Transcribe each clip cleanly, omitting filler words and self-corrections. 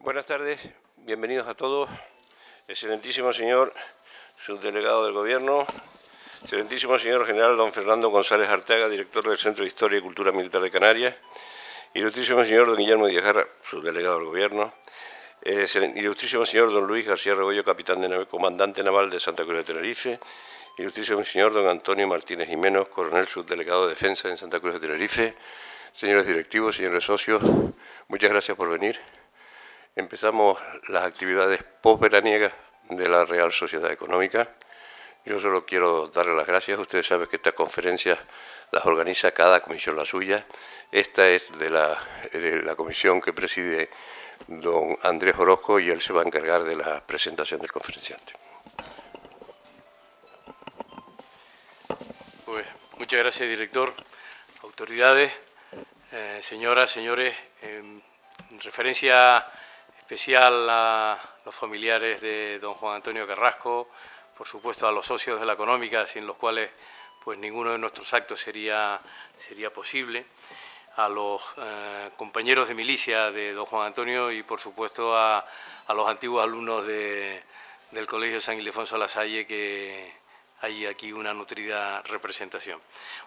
Buenas tardes, bienvenidos a todos. Excelentísimo señor subdelegado del Gobierno, excelentísimo señor general don Fernando González Arteaga, director del Centro de Historia y Cultura Militar de Canarias, ilustrísimo señor don Guillermo Díaz Guerra, subdelegado del Gobierno, ilustrísimo señor don Luis García Rebollo, comandante naval de Santa Cruz de Tenerife, ilustrísimo señor don Antonio Martínez Jiménez, coronel subdelegado de Defensa en Santa Cruz de Tenerife, señores directivos, señores socios, muchas gracias por venir. Empezamos las actividades postveraniegas de la Real Sociedad Económica. Yo solo quiero darle las gracias. Ustedes saben que estas conferencias las organiza cada comisión la suya. Esta es de la comisión que preside don Andrés Orozco y él se va a encargar de la presentación del conferenciante. Pues muchas gracias, director. Autoridades, señoras, señores, en referencia especial a los familiares de don Juan Antonio Carrasco, por supuesto a los socios de la Económica, sin los cuales pues ninguno de nuestros actos sería posible, a los compañeros de milicia de don Juan Antonio y por supuesto a los antiguos alumnos del Colegio San Ildefonso La Salle, que hay aquí una nutrida representación.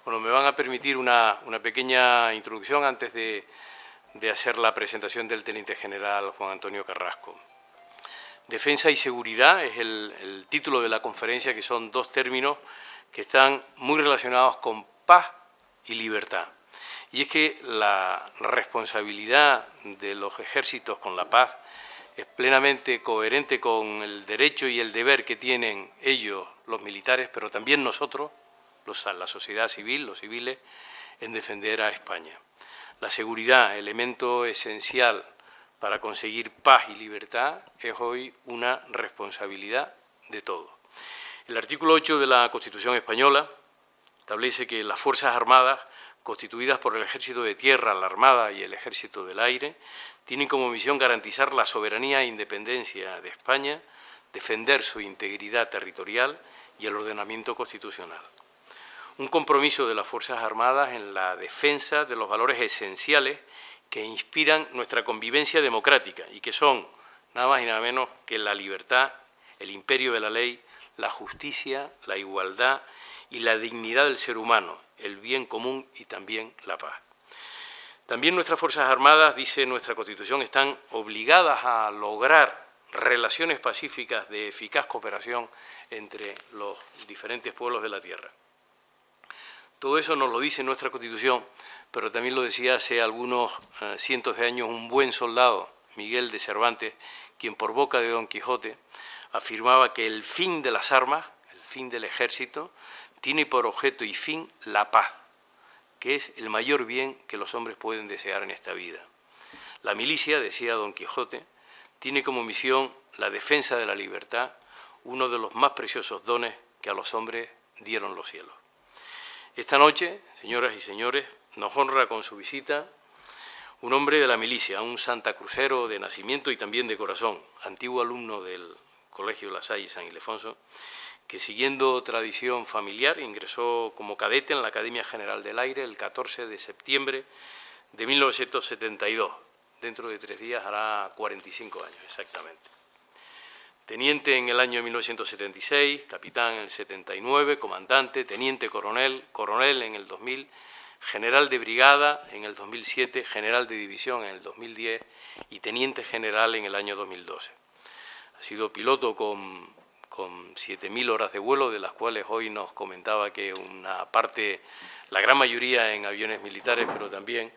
Bueno, me van a permitir una pequeña introducción antes de hacer la presentación del Teniente General Juan Antonio Carrasco. Defensa y seguridad es el título de la conferencia, que son dos términos que están muy relacionados con paz y libertad. Y es que la responsabilidad de los ejércitos con la paz es plenamente coherente con el derecho y el deber que tienen ellos, los militares, pero también nosotros, la sociedad civil, los civiles, en defender a España. La seguridad, elemento esencial para conseguir paz y libertad, es hoy una responsabilidad de todos. El artículo 8 de la Constitución española establece que las Fuerzas Armadas, constituidas por el Ejército de Tierra, la Armada y el Ejército del Aire, tienen como misión garantizar la soberanía e independencia de España, defender su integridad territorial y el ordenamiento constitucional. Un compromiso de las Fuerzas Armadas en la defensa de los valores esenciales que inspiran nuestra convivencia democrática y que son nada más y nada menos que la libertad, el imperio de la ley, la justicia, la igualdad y la dignidad del ser humano, el bien común y también la paz. También nuestras Fuerzas Armadas, dice nuestra Constitución, están obligadas a lograr relaciones pacíficas de eficaz cooperación entre los diferentes pueblos de la tierra. Todo eso nos lo dice nuestra Constitución, pero también lo decía hace algunos cientos de años un buen soldado, Miguel de Cervantes, quien por boca de Don Quijote afirmaba que el fin de las armas, el fin del ejército, tiene por objeto y fin la paz, que es el mayor bien que los hombres pueden desear en esta vida. La milicia, decía Don Quijote, tiene como misión la defensa de la libertad, uno de los más preciosos dones que a los hombres dieron los cielos. Esta noche, señoras y señores, nos honra con su visita un hombre de la milicia, un santacrucero de nacimiento y también de corazón, antiguo alumno del Colegio La Salle San Ildefonso, que siguiendo tradición familiar ingresó como cadete en la Academia General del Aire el 14 de septiembre de 1972. Dentro de 3 días hará 45 años exactamente. Teniente en el año 1976, capitán en el 79, comandante, teniente coronel, coronel en el 2000, general de brigada en el 2007, general de división en el 2010 y teniente general en el año 2012. Ha sido piloto con 7.000 horas de vuelo, de las cuales hoy nos comentaba que una parte, la gran mayoría en aviones militares, pero también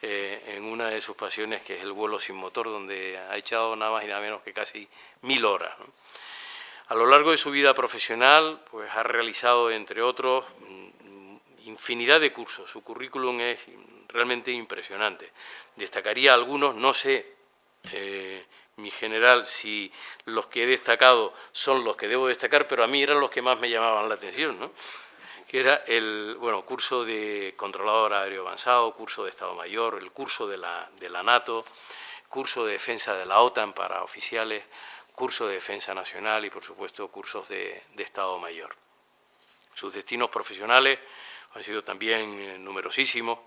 en una de sus pasiones, que es el vuelo sin motor, donde ha echado nada más y nada menos que casi 1.000 horas, ¿no? A lo largo de su vida profesional, pues ha realizado, entre otros, infinidad de cursos. Su currículum es realmente impresionante. Destacaría algunos, no sé, mi general, si los que he destacado son los que debo destacar, pero a mí eran los que más me llamaban la atención, ¿no? Que era el curso de controlador aéreo avanzado, curso de Estado Mayor, el curso de la NATO, curso de defensa de la OTAN para oficiales, curso de defensa nacional y, por supuesto, cursos de Estado Mayor. Sus destinos profesionales han sido también numerosísimos,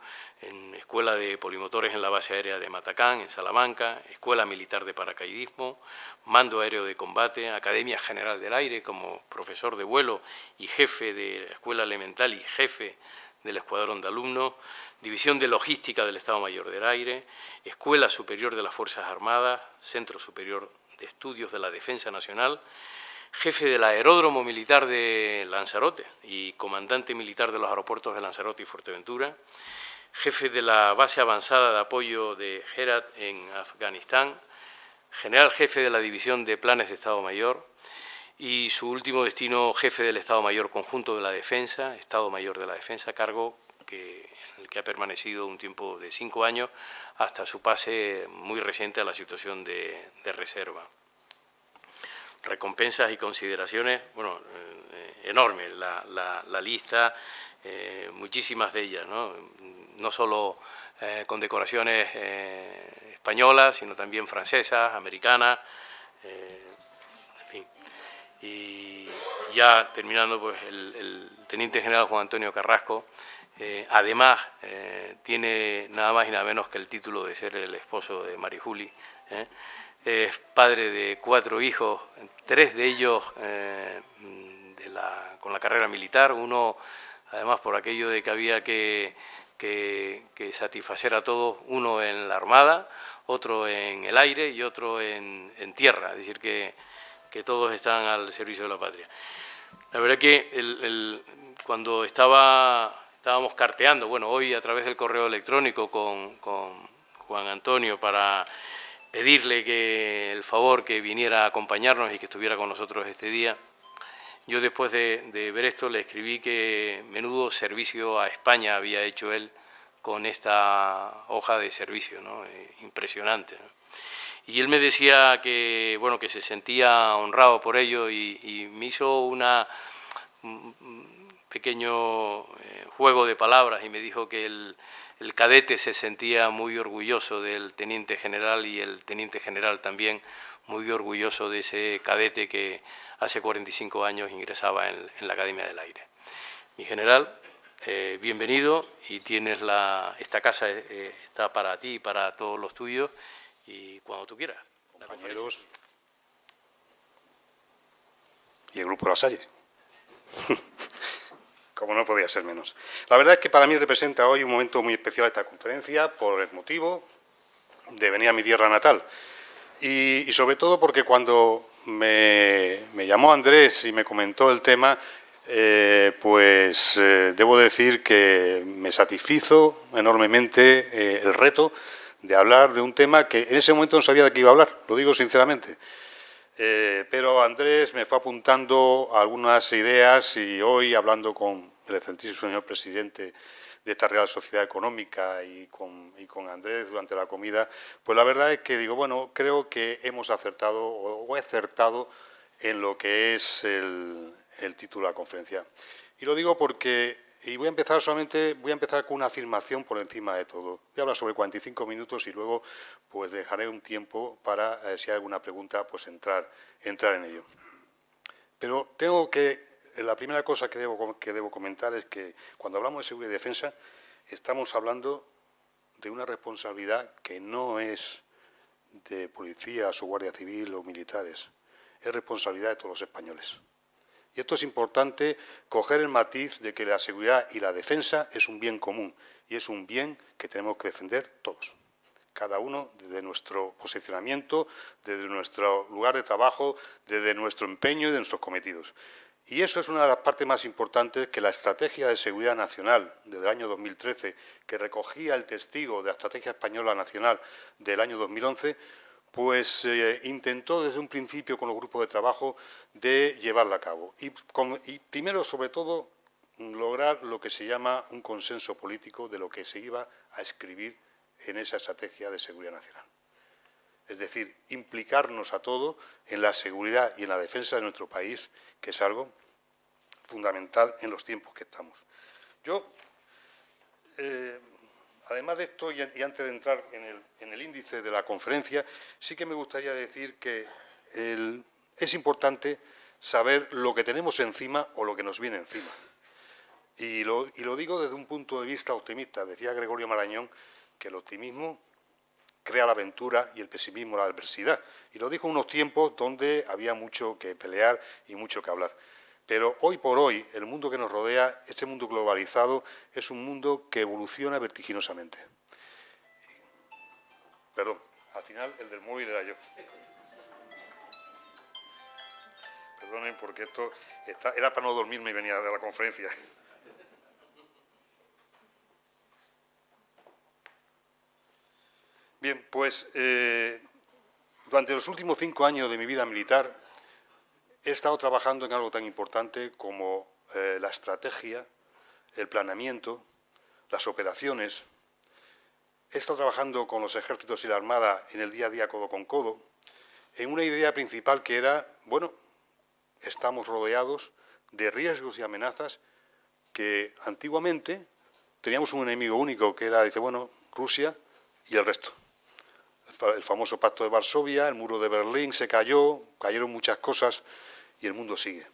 en Escuela de Polimotores en la Base Aérea de Matacán, en Salamanca, Escuela Militar de Paracaidismo, Mando Aéreo de Combate, Academia General del Aire como profesor de vuelo y jefe de la Escuela Elemental y jefe del Escuadrón de Alumnos, División de Logística del Estado Mayor del Aire, Escuela Superior de las Fuerzas Armadas, Centro Superior de Estudios de la Defensa Nacional, jefe del Aeródromo Militar de Lanzarote y comandante militar de los aeropuertos de Lanzarote y Fuerteventura, jefe de la Base Avanzada de Apoyo de Herat en Afganistán, general jefe de la División de Planes de Estado Mayor y su último destino, jefe del Estado Mayor Conjunto de la Defensa, Estado Mayor de la Defensa, cargo en el que ha permanecido un tiempo de 5 años hasta su pase muy reciente a la situación de reserva. Recompensas y consideraciones, bueno, enormes la lista, muchísimas de ellas, no solo condecoraciones españolas, sino también francesas, americanas, en fin. Y ya terminando, pues el Teniente General Juan Antonio Carrasco, además, tiene nada más y nada menos que el título de ser el esposo de Mari Juli, es padre de 4 hijos, 3 de ellos con la carrera militar, uno además por aquello de que había que satisfacer a todos, uno en la Armada, otro en el aire y otro en tierra, es decir, que todos están al servicio de la patria. La verdad que cuando estábamos carteando, bueno, hoy a través del correo electrónico con Juan Antonio para pedirle el favor que viniera a acompañarnos y que estuviera con nosotros este día, yo después de ver esto le escribí que menudo servicio a España había hecho él con esta hoja de servicio, ¿no? Impresionante, ¿no? Y él me decía que, bueno, que se sentía honrado por ello y me hizo un pequeño juego de palabras y me dijo que el cadete se sentía muy orgulloso del teniente general y el teniente general también muy orgulloso de ese cadete que hace 45 años ingresaba en la Academia del Aire. Mi general, bienvenido y tienes esta casa está para ti y para todos los tuyos y cuando tú quieras. Compañeros y el Grupo La Salle. Como no podía ser menos. La verdad es que para mí representa hoy un momento muy especial esta conferencia por el motivo de venir a mi tierra natal. Y sobre todo porque cuando me llamó Andrés y me comentó el tema, debo decir que me satisfizo enormemente el reto de hablar de un tema que en ese momento no sabía de qué iba a hablar, lo digo sinceramente. Pero Andrés me fue apuntando algunas ideas y hoy, hablando con el excelentísimo señor presidente de esta Real Sociedad Económica y con Andrés durante la comida, pues la verdad es que digo, bueno, creo que hemos acertado o he acertado en lo que es el título de la conferencia. Y lo digo porque, y voy a empezar con una afirmación por encima de todo. Voy a hablar sobre 45 minutos y luego pues dejaré un tiempo para, si hay alguna pregunta, pues entrar en ello. Pero la primera cosa que debo comentar es que cuando hablamos de seguridad y defensa estamos hablando de una responsabilidad que no es de policías o guardia civil o militares, es responsabilidad de todos los españoles. Y esto es importante, coger el matiz de que la seguridad y la defensa es un bien común y es un bien que tenemos que defender todos. Cada uno desde nuestro posicionamiento, desde nuestro lugar de trabajo, desde nuestro empeño y de nuestros cometidos. Y eso es una de las partes más importantes que la Estrategia de Seguridad Nacional del año 2013, que recogía el testigo de la Estrategia Española Nacional del año 2011, pues intentó desde un principio con los grupos de trabajo de llevarla a cabo. Y primero, sobre todo, lograr lo que se llama un consenso político de lo que se iba a escribir en esa Estrategia de Seguridad Nacional. Es decir, implicarnos a todos en la seguridad y en la defensa de nuestro país, que es algo fundamental en los tiempos que estamos. Yo, además de esto, y antes de entrar en el índice de la conferencia, sí que me gustaría decir que es importante saber lo que tenemos encima o lo que nos viene encima. Y lo digo desde un punto de vista optimista. Decía Gregorio Marañón que el optimismo crea la aventura y el pesimismo la adversidad. Y lo dijo en unos tiempos donde había mucho que pelear y mucho que hablar. Pero hoy por hoy, el mundo que nos rodea, este mundo globalizado, es un mundo que evoluciona vertiginosamente. Perdón, al final el del móvil era yo. Perdonen, porque esto era para no dormirme y venía de la conferencia. Bien, pues durante los últimos 5 años de mi vida militar he estado trabajando en algo tan importante como la estrategia, el planeamiento, las operaciones. He estado trabajando con los ejércitos y la Armada en el día a día codo con codo, en una idea principal que era, bueno, estamos rodeados de riesgos y amenazas que antiguamente teníamos un enemigo único que era, dice, bueno, Rusia y el resto. El famoso Pacto de Varsovia, el muro de Berlín se cayó, cayeron muchas cosas y el mundo sigue.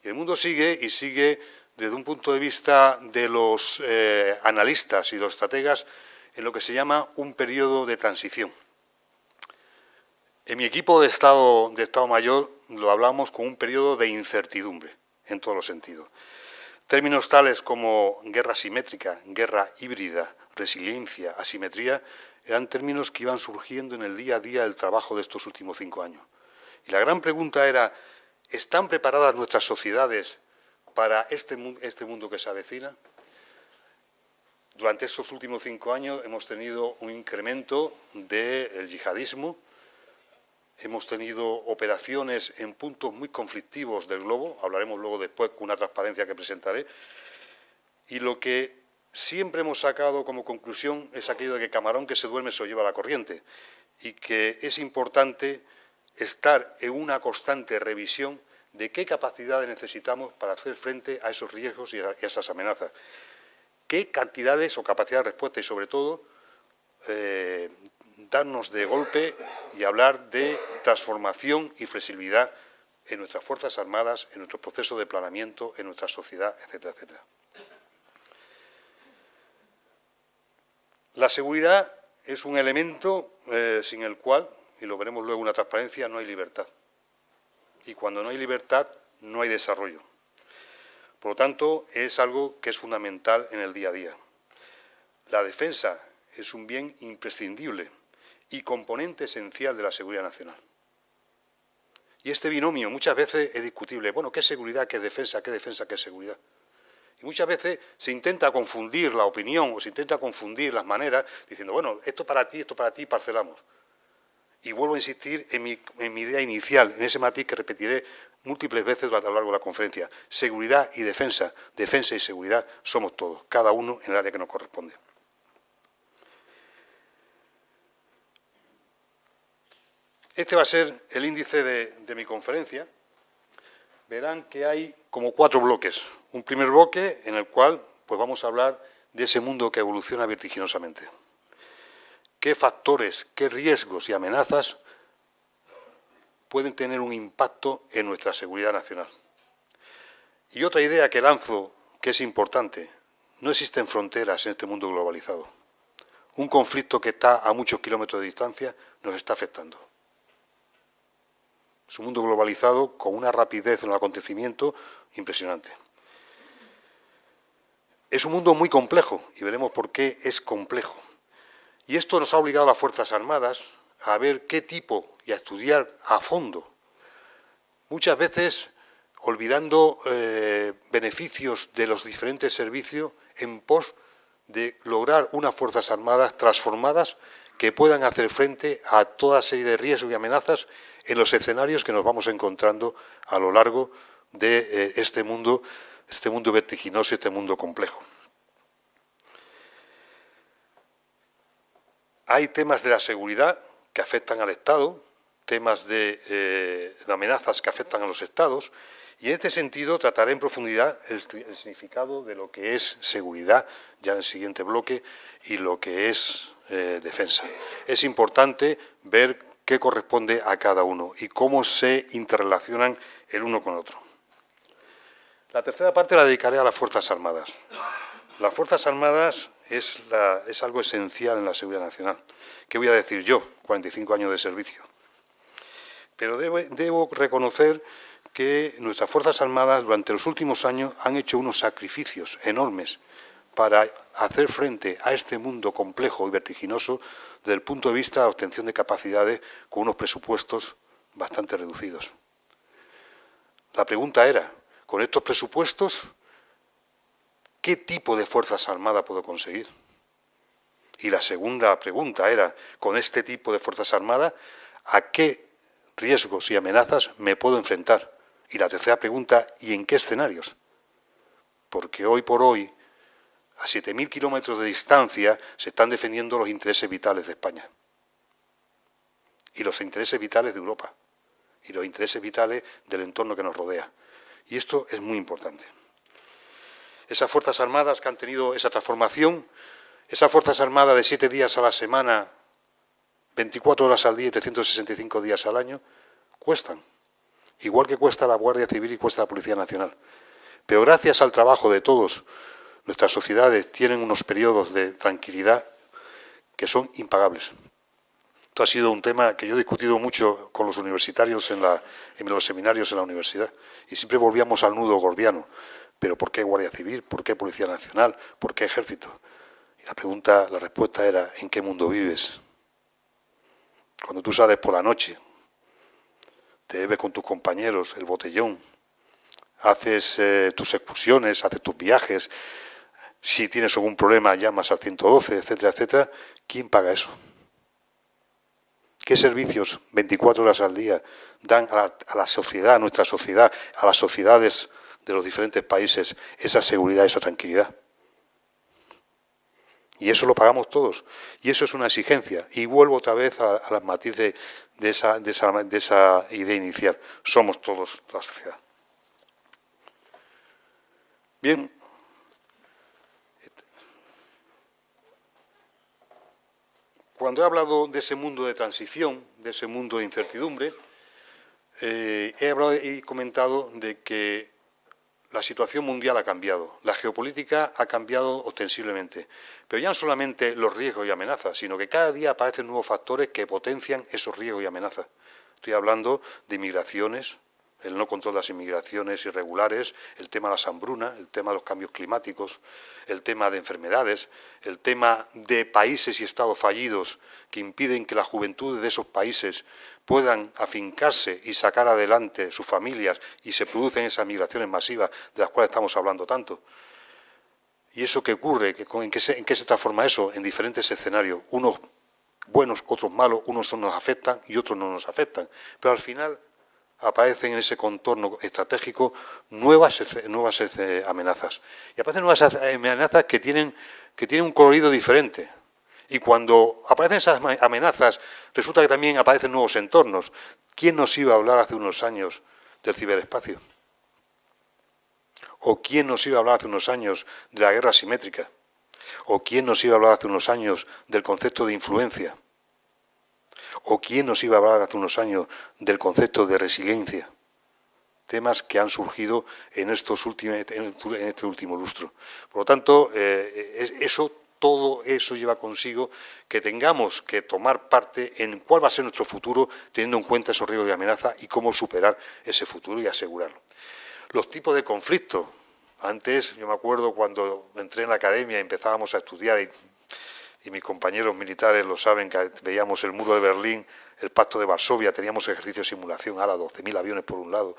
Y el mundo sigue y sigue desde un punto de vista de los analistas y los estrategas en lo que se llama un periodo de transición. En mi equipo de Estado Mayor lo hablamos con un periodo de incertidumbre en todos los sentidos. Términos tales como guerra simétrica, guerra híbrida, resiliencia, asimetría, eran términos que iban surgiendo en el día a día del trabajo de estos últimos 5 años. Y la gran pregunta era, ¿están preparadas nuestras sociedades para este mundo que se avecina? Durante estos últimos 5 años hemos tenido un incremento del yihadismo, hemos tenido operaciones en puntos muy conflictivos del globo, hablaremos luego después con una transparencia que presentaré, y lo que siempre hemos sacado como conclusión es aquello de que camarón que se duerme se lo lleva la corriente, y que es importante estar en una constante revisión de qué capacidades necesitamos para hacer frente a esos riesgos y a esas amenazas, qué cantidades o capacidad de respuesta y, sobre todo, darnos de golpe y hablar de transformación y flexibilidad en nuestras Fuerzas Armadas, en nuestro proceso de planeamiento, en nuestra sociedad, etcétera, etcétera. La seguridad es un elemento sin el cual, y lo veremos luego en una transparencia, no hay libertad. Y cuando no hay libertad, no hay desarrollo. Por lo tanto, es algo que es fundamental en el día a día. La defensa es un bien imprescindible y componente esencial de la seguridad nacional. Y este binomio muchas veces es discutible. Bueno, ¿qué es seguridad, qué es defensa, qué es seguridad? Y muchas veces se intenta confundir la opinión o se intenta confundir las maneras diciendo, bueno, esto para ti, parcelamos. Y vuelvo a insistir en mi idea inicial, en ese matiz que repetiré múltiples veces a lo largo de la conferencia. Seguridad y defensa y seguridad somos todos, cada uno en el área que nos corresponde. Este va a ser el índice de mi conferencia. Verán que hay como 4 bloques. Un primer bloque en el cual pues vamos a hablar de ese mundo que evoluciona vertiginosamente. ¿Qué factores, qué riesgos y amenazas pueden tener un impacto en nuestra seguridad nacional? Y otra idea que lanzo, que es importante, no existen fronteras en este mundo globalizado. Un conflicto que está a muchos kilómetros de distancia nos está afectando. Es un mundo globalizado con una rapidez en el acontecimiento impresionante. Es un mundo muy complejo y veremos por qué es complejo. Y esto nos ha obligado a las Fuerzas Armadas a ver qué tipo y a estudiar a fondo. Muchas veces olvidando beneficios de los diferentes servicios en pos de lograr unas Fuerzas Armadas transformadas que puedan hacer frente a toda serie de riesgos y amenazas en los escenarios que nos vamos encontrando a lo largo de este mundo vertiginoso y este mundo complejo. Hay temas de la seguridad que afectan al Estado, temas de amenazas que afectan a los Estados, y en este sentido trataré en profundidad el significado de lo que es seguridad, ya en el siguiente bloque, y lo que es defensa. Es importante ver qué corresponde a cada uno y cómo se interrelacionan el uno con otro. La tercera parte la dedicaré a las Fuerzas Armadas. Las Fuerzas Armadas es algo esencial en la seguridad nacional. ¿Qué voy a decir yo? 45 años de servicio. Pero debo reconocer que nuestras Fuerzas Armadas durante los últimos años han hecho unos sacrificios enormes para hacer frente a este mundo complejo y vertiginoso desde el punto de vista de la obtención de capacidades con unos presupuestos bastante reducidos. La pregunta era, con estos presupuestos, ¿qué tipo de Fuerzas Armadas puedo conseguir? Y la segunda pregunta era, con este tipo de Fuerzas Armadas, ¿a qué riesgos y amenazas me puedo enfrentar? Y la tercera pregunta, ¿y en qué escenarios? Porque hoy por hoy, a 7.000 kilómetros de distancia, se están defendiendo los intereses vitales de España. Y los intereses vitales de Europa. Y los intereses vitales del entorno que nos rodea. Y esto es muy importante. Esas Fuerzas Armadas que han tenido esa transformación, esas Fuerzas Armadas de 7 días a la semana, 24 horas al día y 365 días al año, cuestan. Igual que cuesta la Guardia Civil y cuesta la Policía Nacional. Pero gracias al trabajo de todos, nuestras sociedades tienen unos periodos de tranquilidad que son impagables. Esto ha sido un tema que yo he discutido mucho con los universitarios en los seminarios en la universidad. Y siempre volvíamos al nudo gordiano. ¿Pero por qué Guardia Civil? ¿Por qué Policía Nacional? ¿Por qué Ejército? Y la respuesta era, ¿en qué mundo vives? Cuando tú sales por la noche, te bebes con tus compañeros el botellón, haces tus excursiones, haces tus viajes, si tienes algún problema llamas al 112, etcétera, etcétera, ¿quién paga eso? ¿Qué servicios 24 horas al día dan a la sociedad, a nuestra sociedad, a las sociedades de los diferentes países esa seguridad, esa tranquilidad? Y eso lo pagamos todos. Y eso es una exigencia. Y vuelvo otra vez a las matices de esa idea inicial. Somos todos la sociedad. Bien. Cuando he hablado de ese mundo de transición, de ese mundo de incertidumbre, he hablado y comentado de que la situación mundial ha cambiado, la geopolítica ha cambiado ostensiblemente, pero ya no solamente los riesgos y amenazas, sino que cada día aparecen nuevos factores que potencian esos riesgos y amenazas. Estoy hablando de inmigraciones, el no control de las inmigraciones irregulares, el tema de las hambrunas, el tema de los cambios climáticos, el tema de enfermedades, el tema de países y estados fallidos que impiden que las juventudes de esos países puedan afincarse y sacar adelante sus familias y se producen esas migraciones masivas de las cuales estamos hablando tanto. ¿Y eso qué ocurre? ¿En qué se transforma eso? En diferentes escenarios, unos buenos, otros malos, unos nos afectan y otros no nos afectan. Pero al final aparecen en ese contorno estratégico nuevas amenazas. Y aparecen nuevas amenazas que tienen un colorido diferente. Y cuando aparecen esas amenazas, resulta que también aparecen nuevos entornos. ¿Quién nos iba a hablar hace unos años del ciberespacio? ¿O quién nos iba a hablar hace unos años de la guerra asimétrica? ¿O quién nos iba a hablar hace unos años del concepto de influencia? ¿O quién nos iba a hablar hace unos años del concepto de resiliencia? Temas que han surgido en este último lustro. Por lo tanto, todo eso lleva consigo que tengamos que tomar parte en cuál va a ser nuestro futuro, teniendo en cuenta esos riesgos de amenaza y cómo superar ese futuro y asegurarlo. Los tipos de conflictos. Antes, yo me acuerdo cuando entré en la academia y empezábamos a estudiar, y mis compañeros militares lo saben, que veíamos el muro de Berlín, el pacto de Varsovia, teníamos ejercicio de simulación, 12.000 aviones por un lado,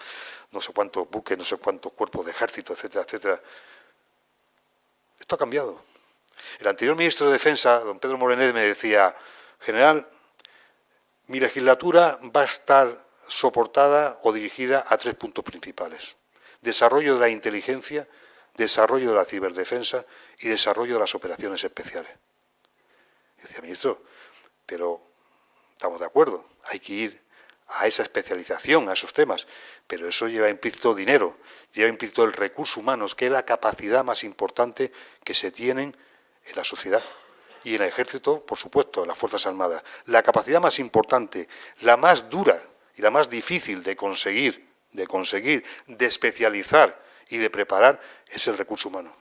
no sé cuántos buques, no sé cuántos cuerpos de ejército, etcétera, etcétera. Esto ha cambiado. El anterior ministro de Defensa, don Pedro Morenés, me decía, general, mi legislatura va a estar soportada o dirigida a 3 puntos principales. Desarrollo de la inteligencia, desarrollo de la ciberdefensa y desarrollo de las operaciones especiales. Y decía, ministro, pero estamos de acuerdo, hay que ir a esa especialización, a esos temas, pero eso lleva implícito dinero, lleva implícito el recurso humano, que es la capacidad más importante que se tienen en la sociedad y en el ejército, por supuesto, en las Fuerzas Armadas. La capacidad más importante, la más dura y la más difícil de conseguir, de especializar y de preparar es el recurso humano.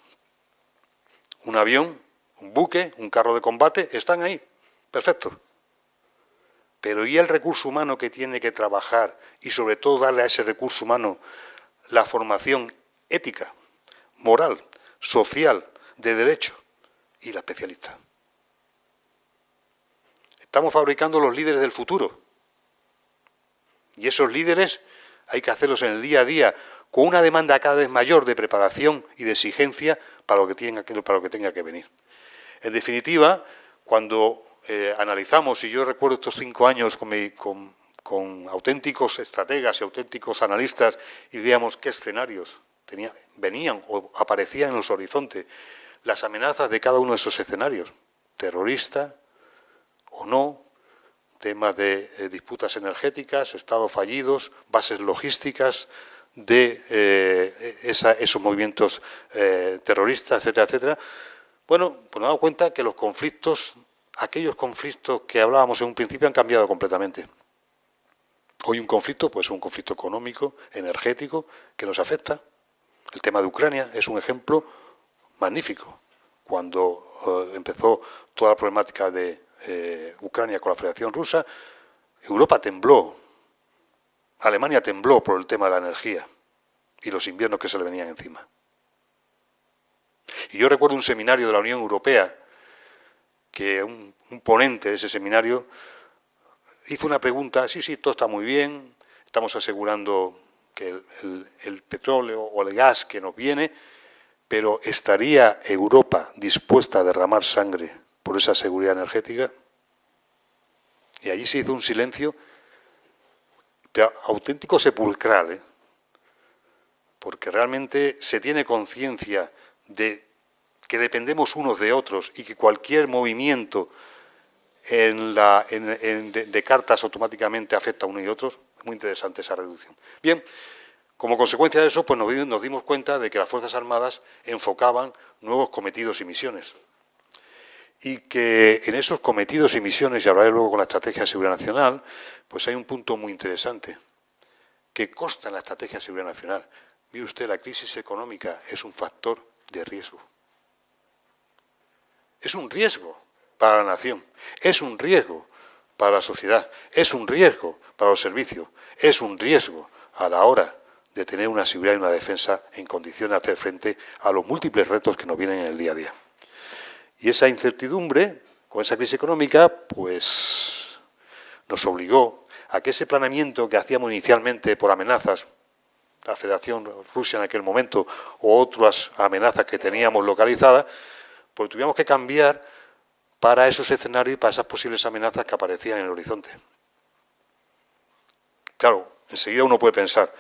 Un avión, un buque, un carro de combate, están ahí, perfecto. Pero ¿y el recurso humano que tiene que trabajar y sobre todo darle a ese recurso humano la formación ética, moral, social, de derecho y la especialista? Estamos fabricando los líderes del futuro. Y esos líderes hay que hacerlos en el día a día, con una demanda cada vez mayor de preparación y de exigencia para lo que tenga que venir. En definitiva, cuando analizamos, y yo recuerdo estos 5 años con auténticos estrategas y auténticos analistas, y veíamos qué escenarios venían o aparecían en los horizontes, las amenazas de cada uno de esos escenarios, terrorista o no, temas de disputas energéticas, estados fallidos, bases logísticas de esos movimientos terroristas, etcétera, etcétera. Bueno, pues nos damos cuenta que los conflictos, aquellos conflictos que hablábamos en un principio han cambiado completamente. Hoy un conflicto, pues un conflicto económico, energético, que nos afecta. El tema de Ucrania es un ejemplo magnífico. Cuando empezó toda la problemática de Ucrania con la Federación Rusa, Europa tembló, Alemania tembló por el tema de la energía y los inviernos que se le venían encima. Y yo recuerdo un seminario de la Unión Europea que un ponente de ese seminario hizo una pregunta: sí, todo está muy bien, estamos asegurando que el petróleo o el gas que nos viene, pero ¿estaría Europa dispuesta a derramar sangre por esa seguridad energética? Y allí se hizo un silencio, pero auténtico sepulcral, ¿eh? Porque realmente se tiene conciencia de que dependemos unos de otros y que cualquier movimiento de cartas automáticamente afecta a uno y otros. Es muy interesante esa reducción. Bien, como consecuencia de eso, pues nos dimos cuenta de que las Fuerzas Armadas enfocaban nuevos cometidos y misiones. Y que en esos cometidos y misiones, y hablaré luego con la Estrategia de Seguridad Nacional, pues hay un punto muy interesante, que consta en la Estrategia de Seguridad Nacional. Mire usted, la crisis económica es un factor de riesgo. Es un riesgo para la nación, es un riesgo para la sociedad, es un riesgo para los servicios, es un riesgo a la hora de tener una seguridad y una defensa en condiciones de hacer frente a los múltiples retos que nos vienen en el día a día. Y esa incertidumbre, con esa crisis económica, pues nos obligó a que ese planeamiento que hacíamos inicialmente por amenazas, la Federación Rusa en aquel momento, o otras amenazas que teníamos localizadas, pues tuvimos que cambiar para esos escenarios y para esas posibles amenazas que aparecían en el horizonte. Claro, enseguida uno puede pensar,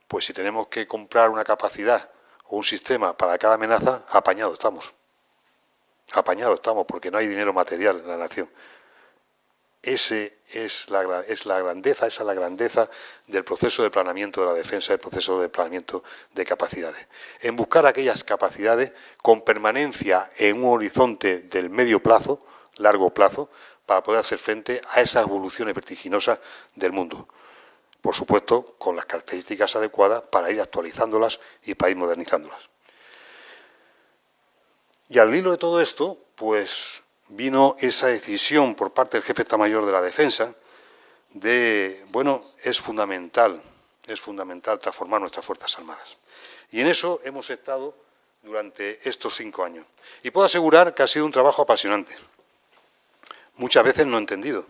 pues si tenemos que comprar una capacidad o un sistema para cada amenaza, apañados estamos. Apañados estamos, porque no hay dinero material en la nación. Esa es la grandeza del proceso de planeamiento de la defensa, del proceso de planeamiento de capacidades. En buscar aquellas capacidades con permanencia en un horizonte del medio plazo, largo plazo, para poder hacer frente a esas evoluciones vertiginosas del mundo. Por supuesto, con las características adecuadas para ir actualizándolas y para ir modernizándolas. Y al hilo de todo esto, pues vino esa decisión por parte del jefe de Estado Mayor de la Defensa de, bueno, es fundamental transformar nuestras Fuerzas Armadas. Y en eso hemos estado durante estos 5 años. Y puedo asegurar que ha sido un trabajo apasionante. Muchas veces no entendido,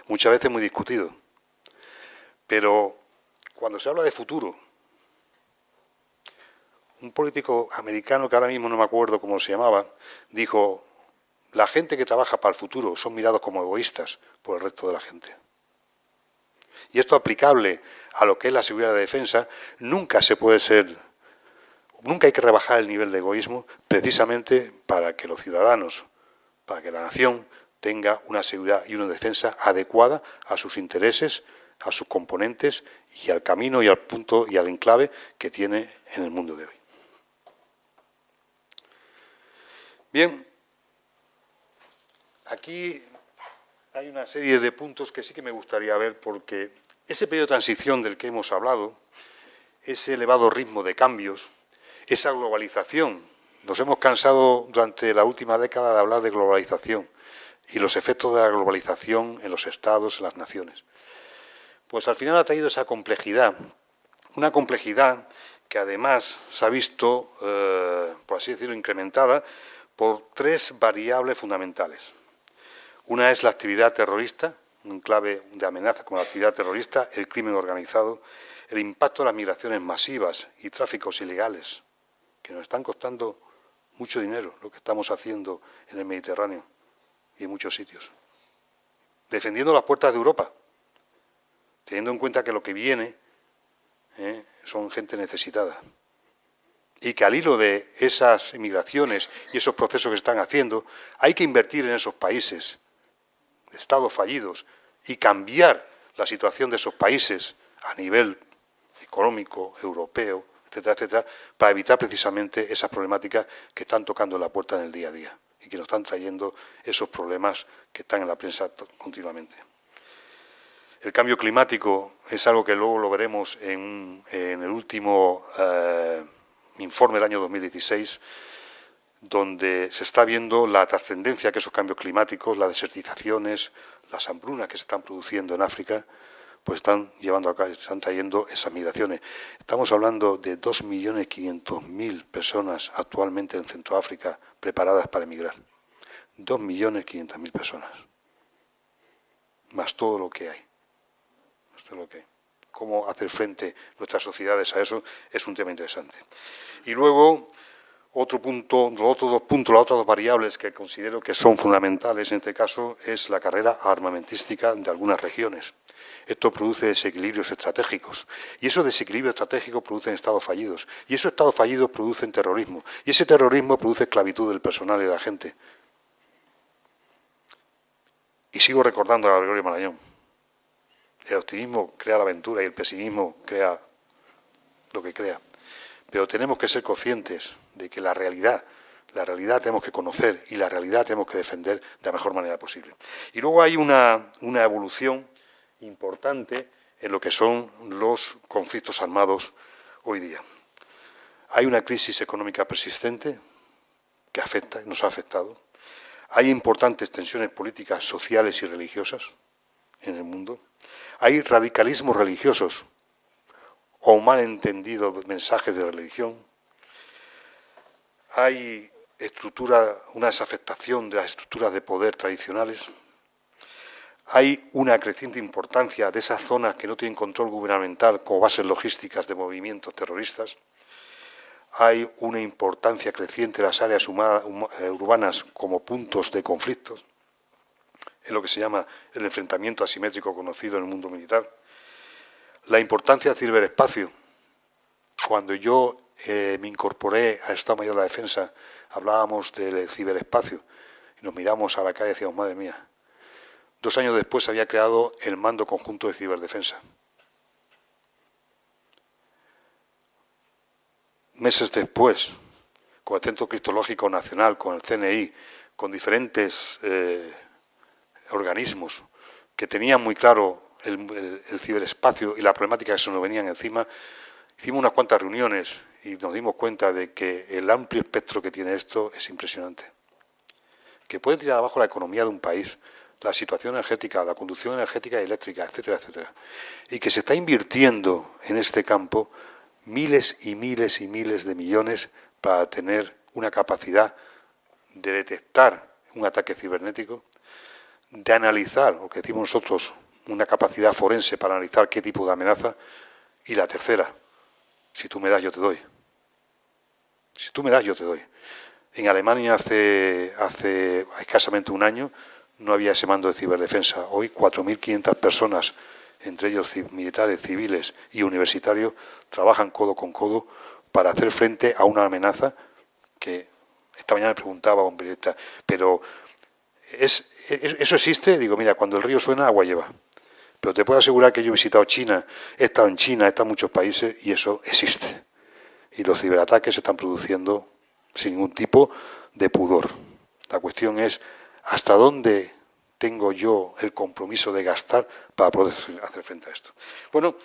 muchas veces muy discutido. Pero cuando se habla de futuro, un político americano, que ahora mismo no me acuerdo cómo se llamaba, dijo: la gente que trabaja para el futuro son mirados como egoístas por el resto de la gente. Y esto aplicable a lo que es la seguridad de defensa, nunca hay que rebajar el nivel de egoísmo, precisamente para que los ciudadanos, para que la nación tenga una seguridad y una defensa adecuada a sus intereses, a sus componentes y al camino y al punto y al enclave que tiene en el mundo de hoy. Bien, aquí hay una serie de puntos que sí que me gustaría ver, porque ese periodo de transición del que hemos hablado, ese elevado ritmo de cambios, esa globalización. Nos hemos cansado durante la última década de hablar de globalización y los efectos de la globalización en los estados, en las naciones. Pues al final ha traído esa complejidad, una complejidad que además se ha visto, por así decirlo, incrementada por tres variables fundamentales. Una es la actividad terrorista, un clave de amenaza como la actividad terrorista, el crimen organizado, el impacto de las migraciones masivas y tráficos ilegales, que nos están costando mucho dinero lo que estamos haciendo en el Mediterráneo y en muchos sitios. Defendiendo las puertas de Europa, teniendo en cuenta que lo que viene son gente necesitada. Y que al hilo de esas migraciones y esos procesos que están haciendo, hay que invertir en esos países, estados fallidos, y cambiar la situación de esos países a nivel económico, europeo, etcétera, etcétera, para evitar precisamente esas problemáticas que están tocando la puerta en el día a día y que nos están trayendo esos problemas que están en la prensa continuamente. El cambio climático es algo que luego lo veremos en el último informe del año 2016, donde se está viendo la trascendencia que esos cambios climáticos, las desertizaciones, las hambrunas que se están produciendo en África, pues están llevando a cabo, están trayendo esas migraciones. Estamos hablando de 2.500.000 personas actualmente en Centroáfrica preparadas para emigrar. 2.500.000 personas. Más todo lo que hay. Cómo hacer frente nuestras sociedades a eso es un tema interesante. Y luego, los otras dos variables que considero que son fundamentales en este caso es la carrera armamentística de algunas regiones. Esto produce desequilibrios estratégicos y esos desequilibrios estratégicos producen estados fallidos y esos estados fallidos producen terrorismo y ese terrorismo produce esclavitud del personal y de la gente. Y sigo recordando a Gregorio Marañón. El optimismo crea la aventura y el pesimismo crea lo que crea. Pero tenemos que ser conscientes de que la realidad tenemos que conocer y la realidad tenemos que defender de la mejor manera posible. Y luego hay una evolución importante en lo que son los conflictos armados hoy día. Hay una crisis económica persistente que nos ha afectado. Hay importantes tensiones políticas, sociales y religiosas en el mundo. Hay radicalismos religiosos o malentendidos mensajes de religión. Hay una desafectación de las estructuras de poder tradicionales. Hay una creciente importancia de esas zonas que no tienen control gubernamental como bases logísticas de movimientos terroristas. Hay una importancia creciente de las áreas urbanas como puntos de conflictos, en lo que se llama el enfrentamiento asimétrico conocido en el mundo militar. La importancia del ciberespacio. Cuando yo me incorporé al Estado Mayor de la Defensa, hablábamos del ciberespacio y nos miramos a la cara y decíamos, madre mía. 2 años después se había creado el Mando Conjunto de Ciberdefensa. Meses después, con el Centro Criptológico Nacional, con el CNI, con diferentes organismos que tenían muy claro el ciberespacio y la problemática que se nos venían encima, hicimos unas cuantas reuniones y nos dimos cuenta de que el amplio espectro que tiene esto es impresionante. Que puede tirar abajo la economía de un país, la situación energética, la conducción energética y eléctrica, etcétera, etcétera. Y que se está invirtiendo en este campo miles y miles y miles de millones para tener una capacidad de detectar un ataque cibernético, de analizar, lo que decimos nosotros, una capacidad forense para analizar qué tipo de amenaza, y la tercera, si tú me das, yo te doy. Si tú me das, yo te doy. En Alemania hace escasamente un año no había ese mando de ciberdefensa. Hoy 4.500 personas, entre ellos militares, civiles y universitarios, trabajan codo con codo para hacer frente a una amenaza que esta mañana me preguntaba un periodista, pero ¿eso existe? Digo, mira, cuando el río suena, agua lleva. Pero te puedo asegurar que yo he visitado China, he estado en China, he estado en muchos países y eso existe. Y los ciberataques se están produciendo sin ningún tipo de pudor. La cuestión es hasta dónde tengo yo el compromiso de gastar para poder hacer frente a esto. Bueno,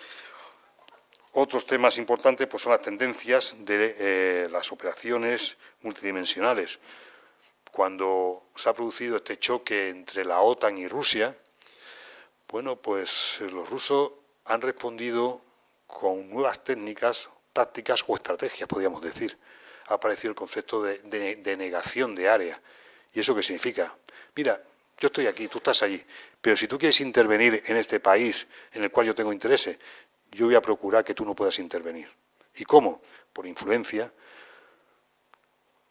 otros temas importantes pues son las tendencias de las operaciones multidimensionales. Cuando se ha producido este choque entre la OTAN y Rusia, bueno, pues los rusos han respondido con nuevas técnicas, tácticas o estrategias, podríamos decir. Ha aparecido el concepto de negación de área. ¿Y eso qué significa? Mira, yo estoy aquí, tú estás allí, pero si tú quieres intervenir en este país en el cual yo tengo intereses, yo voy a procurar que tú no puedas intervenir. ¿Y cómo? Por influencia,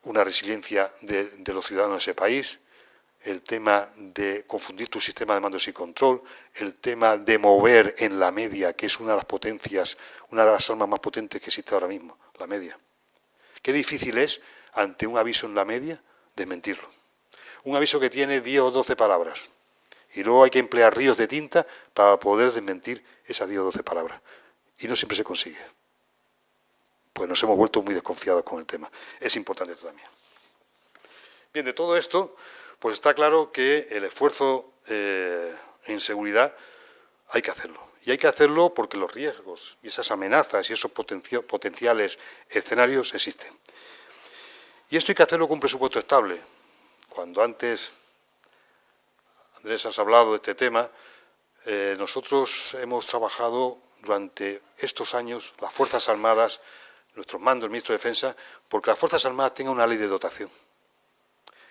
una resiliencia de los ciudadanos de ese país, el tema de confundir tu sistema de mandos y control, el tema de mover en la media, que es una de las potencias, una de las armas más potentes que existe ahora mismo, la media. Qué difícil es, ante un aviso en la media, desmentirlo. Un aviso que tiene 10 o 12 palabras. Y luego hay que emplear ríos de tinta para poder desmentir esas 10 o 12 palabras. Y no siempre se consigue. Pues nos hemos vuelto muy desconfiados con el tema. Es importante esto también. Bien, de todo esto, pues está claro que el esfuerzo en seguridad hay que hacerlo. Y hay que hacerlo porque los riesgos y esas amenazas y esos potenciales escenarios existen. Y esto hay que hacerlo con un presupuesto estable. Cuando antes, Andrés, has hablado de este tema, nosotros hemos trabajado durante estos años, las Fuerzas Armadas, nuestros mandos, el Ministro de Defensa, porque las Fuerzas Armadas tengan una ley de dotación.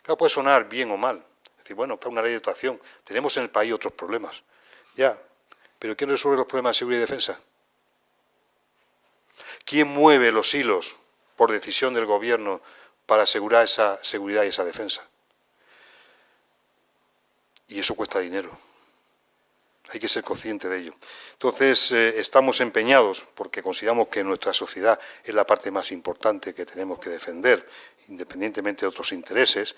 Claro, puede sonar bien o mal. Es decir, bueno, claro, una ley de dotación. Tenemos en el país otros problemas. Ya, pero ¿quién resuelve los problemas de seguridad y defensa? ¿Quién mueve los hilos por decisión del Gobierno para asegurar esa seguridad y esa defensa? Y eso cuesta dinero. Hay que ser consciente de ello. Entonces, estamos empeñados, porque consideramos que nuestra sociedad es la parte más importante que tenemos que defender, independientemente de otros intereses,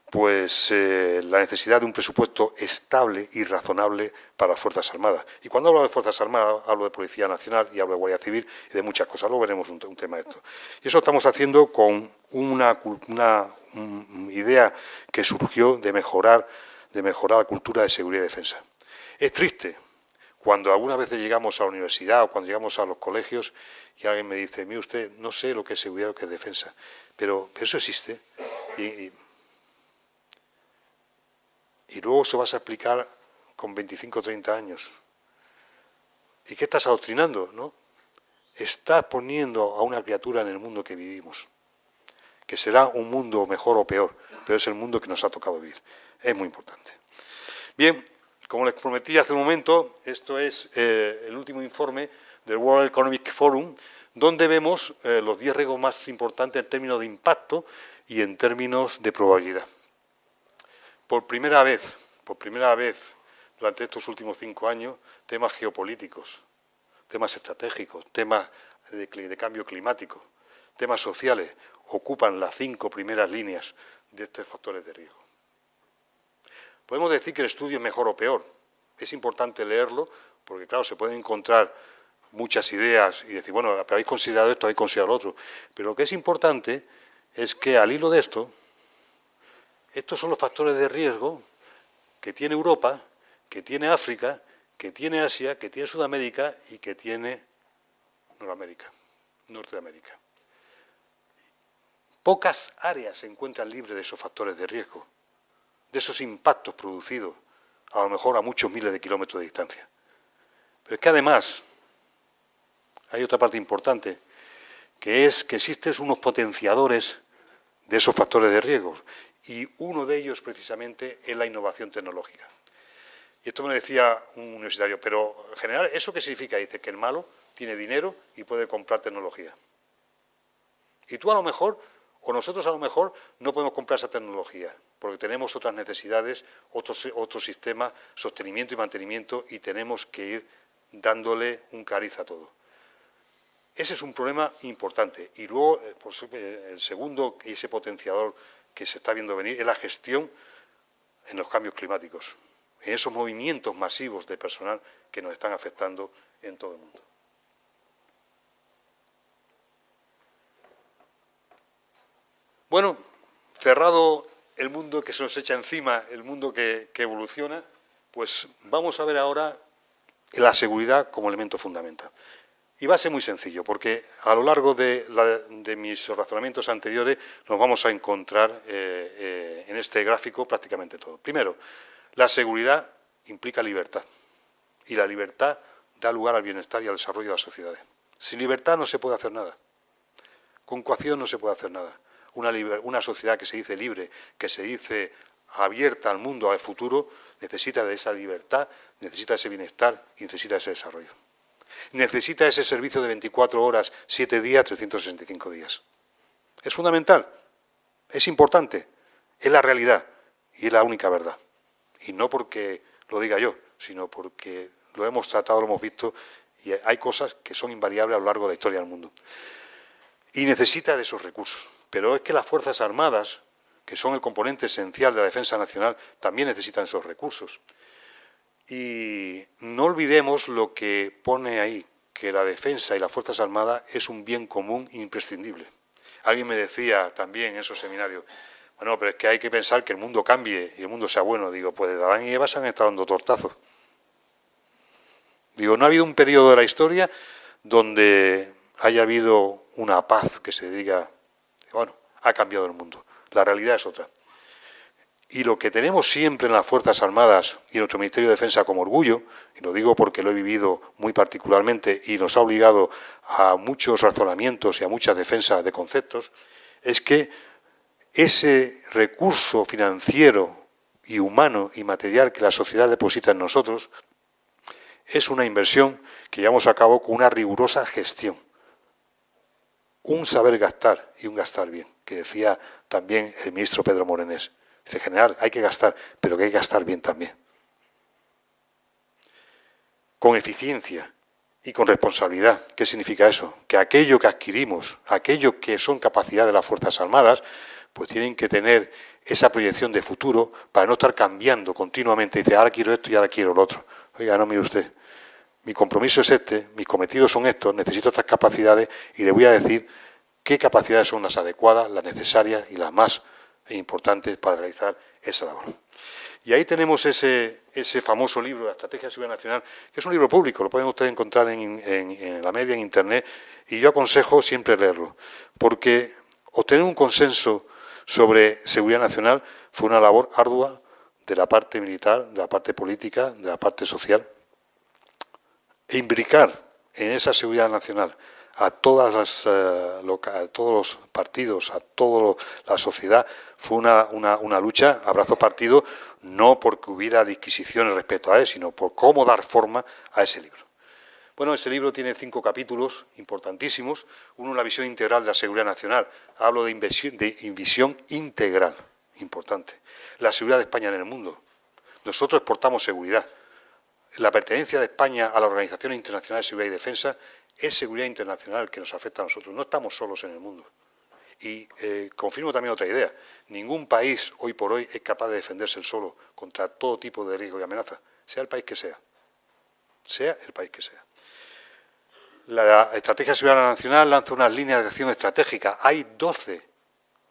pues la necesidad de un presupuesto estable y razonable para las Fuerzas Armadas. Y cuando hablo de Fuerzas Armadas, hablo de Policía Nacional y hablo de Guardia Civil y de muchas cosas. Luego veremos un tema de esto. Y eso estamos haciendo con una idea que surgió de mejorar la cultura de seguridad y defensa. Es triste cuando algunas veces llegamos a la universidad o cuando llegamos a los colegios y alguien me dice, mire usted, no sé lo que es seguridad o lo que es defensa, pero eso existe. Y luego se vas a explicar con 25 o 30 años. ¿Y qué estás adoctrinando? ¿No? Estás poniendo a una criatura en el mundo que vivimos, que será un mundo mejor o peor, pero es el mundo que nos ha tocado vivir. Es muy importante. Bien, como les prometí hace un momento, esto es el último informe del World Economic Forum, donde vemos los 10 riesgos más importantes en términos de impacto y en términos de probabilidad. Por primera vez durante estos últimos 5 años, temas geopolíticos, temas estratégicos, temas de cambio climático, temas sociales, ocupan las 5 primeras líneas de estos factores de riesgo. Podemos decir que el estudio es mejor o peor. Es importante leerlo porque, claro, se pueden encontrar muchas ideas y decir, bueno, habéis considerado esto, habéis considerado lo otro. Pero lo que es importante es que al hilo de esto, estos son los factores de riesgo que tiene Europa, que tiene África, que tiene Asia, que tiene Sudamérica y que tiene Norteamérica. Pocas áreas se encuentran libres de esos factores de riesgo, de esos impactos producidos, a lo mejor a muchos miles de kilómetros de distancia. Pero es que además hay otra parte importante, que es que existen unos potenciadores de esos factores de riesgo, y uno de ellos precisamente es la innovación tecnológica. Y esto me lo decía un universitario, pero en general, ¿eso qué significa? Dice que el malo tiene dinero y puede comprar tecnología. Y tú a lo mejor, o nosotros a lo mejor, no podemos comprar esa tecnología, porque tenemos otras necesidades, otro sistema, sostenimiento y mantenimiento, y tenemos que ir dándole un cariz a todo. Ese es un problema importante. Y luego, el segundo, ese potenciador que se está viendo venir, es la gestión en los cambios climáticos, en esos movimientos masivos de personal que nos están afectando en todo el mundo. Bueno, cerrado el mundo que se nos echa encima, el mundo que evoluciona, pues vamos a ver ahora la seguridad como elemento fundamental. Y va a ser muy sencillo, porque a lo largo de mis razonamientos anteriores nos vamos a encontrar en este gráfico prácticamente todo. Primero, la seguridad implica libertad, y la libertad da lugar al bienestar y al desarrollo de las sociedades. Sin libertad no se puede hacer nada. Con coacción no se puede hacer nada. Una sociedad que se dice libre, que se dice abierta al mundo, al futuro, necesita de esa libertad, necesita ese bienestar y necesita ese desarrollo. Necesita ese servicio de 24 horas, 7 días, 365 días. Es fundamental, es importante, es la realidad y es la única verdad. Y no porque lo diga yo, sino porque lo hemos tratado, lo hemos visto, y hay cosas que son invariables a lo largo de la historia del mundo. Y necesita de esos recursos. Pero es que las Fuerzas Armadas, que son el componente esencial de la defensa nacional, también necesitan esos recursos. Y no olvidemos lo que pone ahí, que la defensa y las Fuerzas Armadas es un bien común imprescindible. Alguien me decía también en esos seminarios, bueno, pero es que hay que pensar que el mundo cambie y el mundo sea bueno. Digo, pues Adán y Eva se han estado dando tortazos. Digo, no ha habido un periodo de la historia donde haya habido una paz que se diga, bueno, ha cambiado el mundo. La realidad es otra. Y lo que tenemos siempre en las Fuerzas Armadas y en nuestro Ministerio de Defensa como orgullo, y lo digo porque lo he vivido muy particularmente y nos ha obligado a muchos razonamientos y a muchas defensas de conceptos, es que ese recurso financiero y humano y material que la sociedad deposita en nosotros es una inversión que llevamos a cabo con una rigurosa gestión. Un saber gastar y un gastar bien, que decía también el ministro Pedro Morenés. Dice, general, hay que gastar, pero que hay que gastar bien también. Con eficiencia y con responsabilidad. ¿Qué significa eso? Que aquello que adquirimos, aquello que son capacidades de las Fuerzas Armadas, pues tienen que tener esa proyección de futuro para no estar cambiando continuamente. Dice, ahora quiero esto y ahora quiero lo otro. Oiga, no, mire usted, mi compromiso es este, mis cometidos son estos, necesito estas capacidades y le voy a decir qué capacidades son las adecuadas, las necesarias y las más importantes para realizar esa labor. Y ahí tenemos ese famoso libro, La Estrategia de Seguridad Nacional, que es un libro público, lo pueden ustedes encontrar en la media, en Internet, y yo aconsejo siempre leerlo, porque obtener un consenso sobre seguridad nacional fue una labor ardua de la parte militar, de la parte política, de la parte social. E imbricar en esa seguridad nacional a todos los partidos, a toda la sociedad, fue una lucha a brazo partido, no porque hubiera disquisiciones respecto a él, sino por cómo dar forma a ese libro. Bueno, ese libro tiene 5 capítulos importantísimos. Uno, la visión integral de la seguridad nacional. Hablo de visión integral, importante. La seguridad de España en el mundo. Nosotros exportamos seguridad. La pertenencia de España a las organizaciones internacionales de seguridad y defensa es seguridad internacional que nos afecta a nosotros. No estamos solos en el mundo. Y confirmo también otra idea. Ningún país hoy por hoy es capaz de defenderse solo contra todo tipo de riesgo y amenaza, sea el país que sea. Sea el país que sea. La Estrategia de Seguridad Nacional lanza unas líneas de acción estratégicas. Hay 12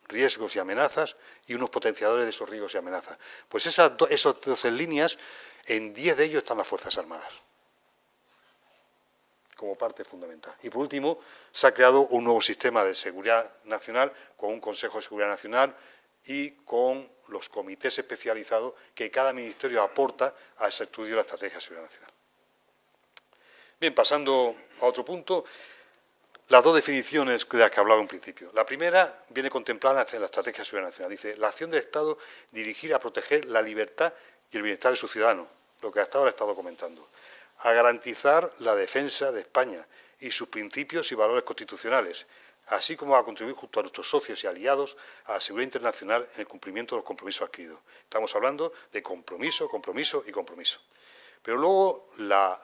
riesgos y amenazas y unos potenciadores de esos riesgos y amenazas. Pues esas 12 líneas, en 10 de ellos están las Fuerzas Armadas, como parte fundamental. Y por último, se ha creado un nuevo sistema de seguridad nacional con un Consejo de Seguridad Nacional y con los comités especializados que cada ministerio aporta a ese estudio de la Estrategia de Seguridad Nacional. Bien, pasando a otro punto, las 2 definiciones de las que hablaba en principio. La primera viene contemplada en la Estrategia de Seguridad Nacional. Dice, la acción del Estado dirigida a proteger la libertad y el bienestar de sus ciudadanos, lo que hasta ahora he estado comentando, a garantizar la defensa de España y sus principios y valores constitucionales, así como a contribuir junto a nuestros socios y aliados a la seguridad internacional en el cumplimiento de los compromisos adquiridos. Estamos hablando de compromiso, compromiso y compromiso. Pero luego la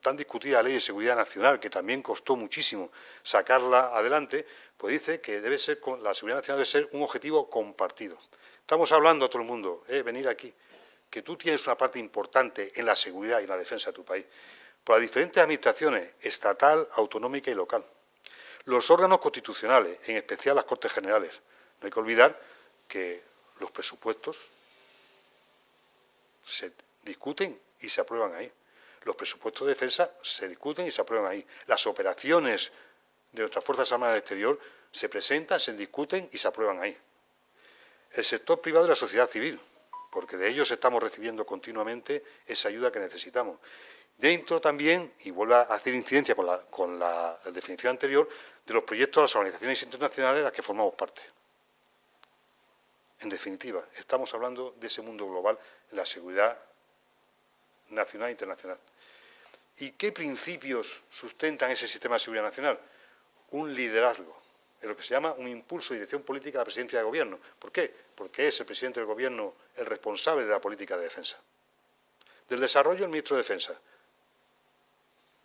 tan discutida Ley de Seguridad Nacional, que también costó muchísimo sacarla adelante, pues dice que la seguridad nacional debe ser un objetivo compartido. Estamos hablando a todo el mundo, venir aquí, que tú tienes una parte importante en la seguridad y la defensa de tu país, por las diferentes administraciones, estatal, autonómica y local. Los órganos constitucionales, en especial las Cortes Generales. No hay que olvidar que los presupuestos se discuten y se aprueban ahí. Los presupuestos de defensa se discuten y se aprueban ahí. Las operaciones de nuestras Fuerzas Armadas del exterior se presentan, se discuten y se aprueban ahí. El sector privado y la sociedad civil, porque de ellos estamos recibiendo continuamente esa ayuda que necesitamos. Dentro también, y vuelvo a hacer incidencia con la definición anterior, de los proyectos de las organizaciones internacionales de las que formamos parte. En definitiva, estamos hablando de ese mundo global, la seguridad nacional e internacional. ¿Y qué principios sustentan ese sistema de seguridad nacional? Un liderazgo, en lo que se llama un impulso de dirección política de la presidencia de gobierno. ¿Por qué? Porque es el presidente del gobierno el responsable de la política de defensa. Del desarrollo, el ministro de Defensa.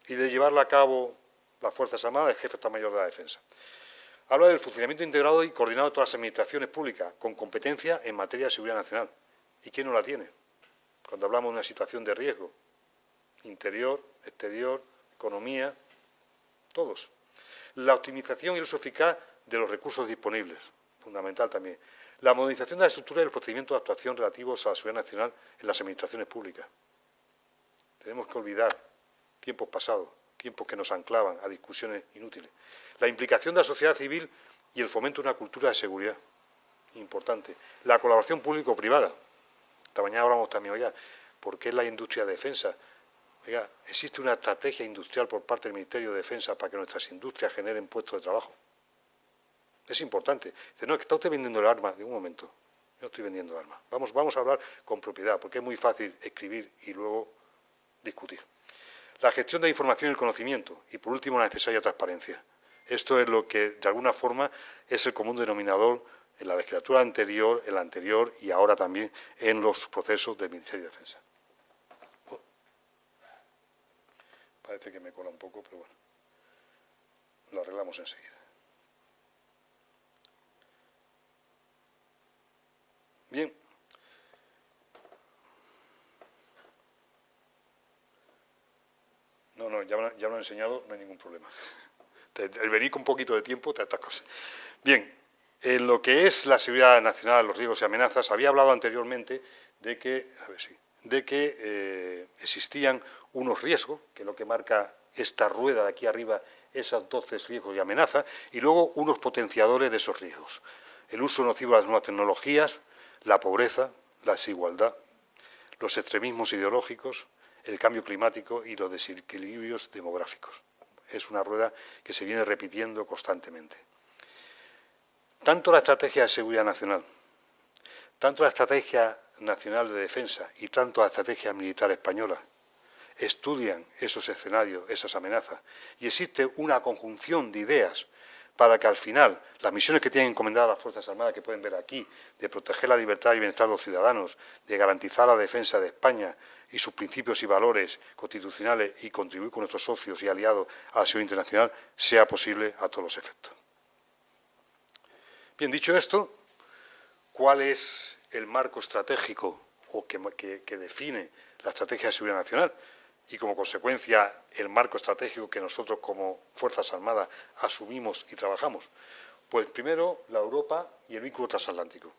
Y de llevarla a cabo las Fuerzas Armadas, el jefe de Estado Mayor de la Defensa. Habla del funcionamiento integrado y coordinado de todas las administraciones públicas, con competencia en materia de seguridad nacional. ¿Y quién no la tiene? Cuando hablamos de una situación de riesgo. Interior, exterior, economía, todos. La optimización y el uso eficaz de los recursos disponibles, fundamental también. La modernización de la estructura y los procedimientos de actuación relativos a la seguridad nacional en las administraciones públicas. Tenemos que olvidar tiempos pasados, tiempos que nos anclaban a discusiones inútiles. La implicación de la sociedad civil y el fomento de una cultura de seguridad, importante. La colaboración público-privada. Esta mañana hablamos también, oiga, ¿por qué la industria de defensa? Oiga, existe una estrategia industrial por parte del Ministerio de Defensa para que nuestras industrias generen puestos de trabajo. Es importante. Dice, no, es que está usted vendiendo el arma. De un momento, yo no estoy vendiendo armas. Vamos a hablar con propiedad, porque es muy fácil escribir y luego discutir. La gestión de la información y el conocimiento. Y por último, la necesaria transparencia. Esto es lo que, de alguna forma, es el común denominador en la legislatura anterior, en la anterior y ahora también en los procesos del Ministerio de Defensa. Parece que me cola un poco, pero bueno, lo arreglamos enseguida. Bien. No, ya lo he enseñado, no hay ningún problema. El venir con un poquito de tiempo, todas estas cosas. Bien, en lo que es la seguridad nacional, los riesgos y amenazas, había hablado anteriormente de que, existían unos riesgos, que es lo que marca esta rueda de aquí arriba, esos 12 riesgos y amenazas, y luego unos potenciadores de esos riesgos. El uso nocivo de las nuevas tecnologías, la pobreza, la desigualdad, los extremismos ideológicos, el cambio climático y los desequilibrios demográficos. Es una rueda que se viene repitiendo constantemente. Tanto la estrategia de seguridad nacional, tanto la estrategia nacional de defensa y tanto la estrategia militar española estudian esos escenarios, esas amenazas, y existe una conjunción de ideas para que al final las misiones que tienen encomendadas las Fuerzas Armadas, que pueden ver aquí, de proteger la libertad y bienestar de los ciudadanos, de garantizar la defensa de España y sus principios y valores constitucionales y contribuir con nuestros socios y aliados a la seguridad internacional, sea posible a todos los efectos. Bien, dicho esto, ¿cuál es el marco estratégico o que define la estrategia de seguridad nacional? Y como consecuencia, el marco estratégico que nosotros como Fuerzas Armadas asumimos y trabajamos. Pues primero, la Europa y el vínculo transatlántico.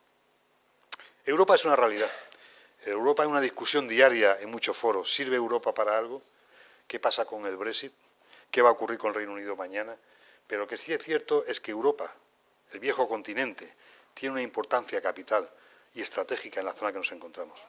Europa es una realidad. Europa es una discusión diaria en muchos foros. ¿Sirve Europa para algo? ¿Qué pasa con el Brexit? ¿Qué va a ocurrir con el Reino Unido mañana? Pero lo que sí es cierto es que Europa, el viejo continente, tiene una importancia capital y estratégica en la zona que nos encontramos.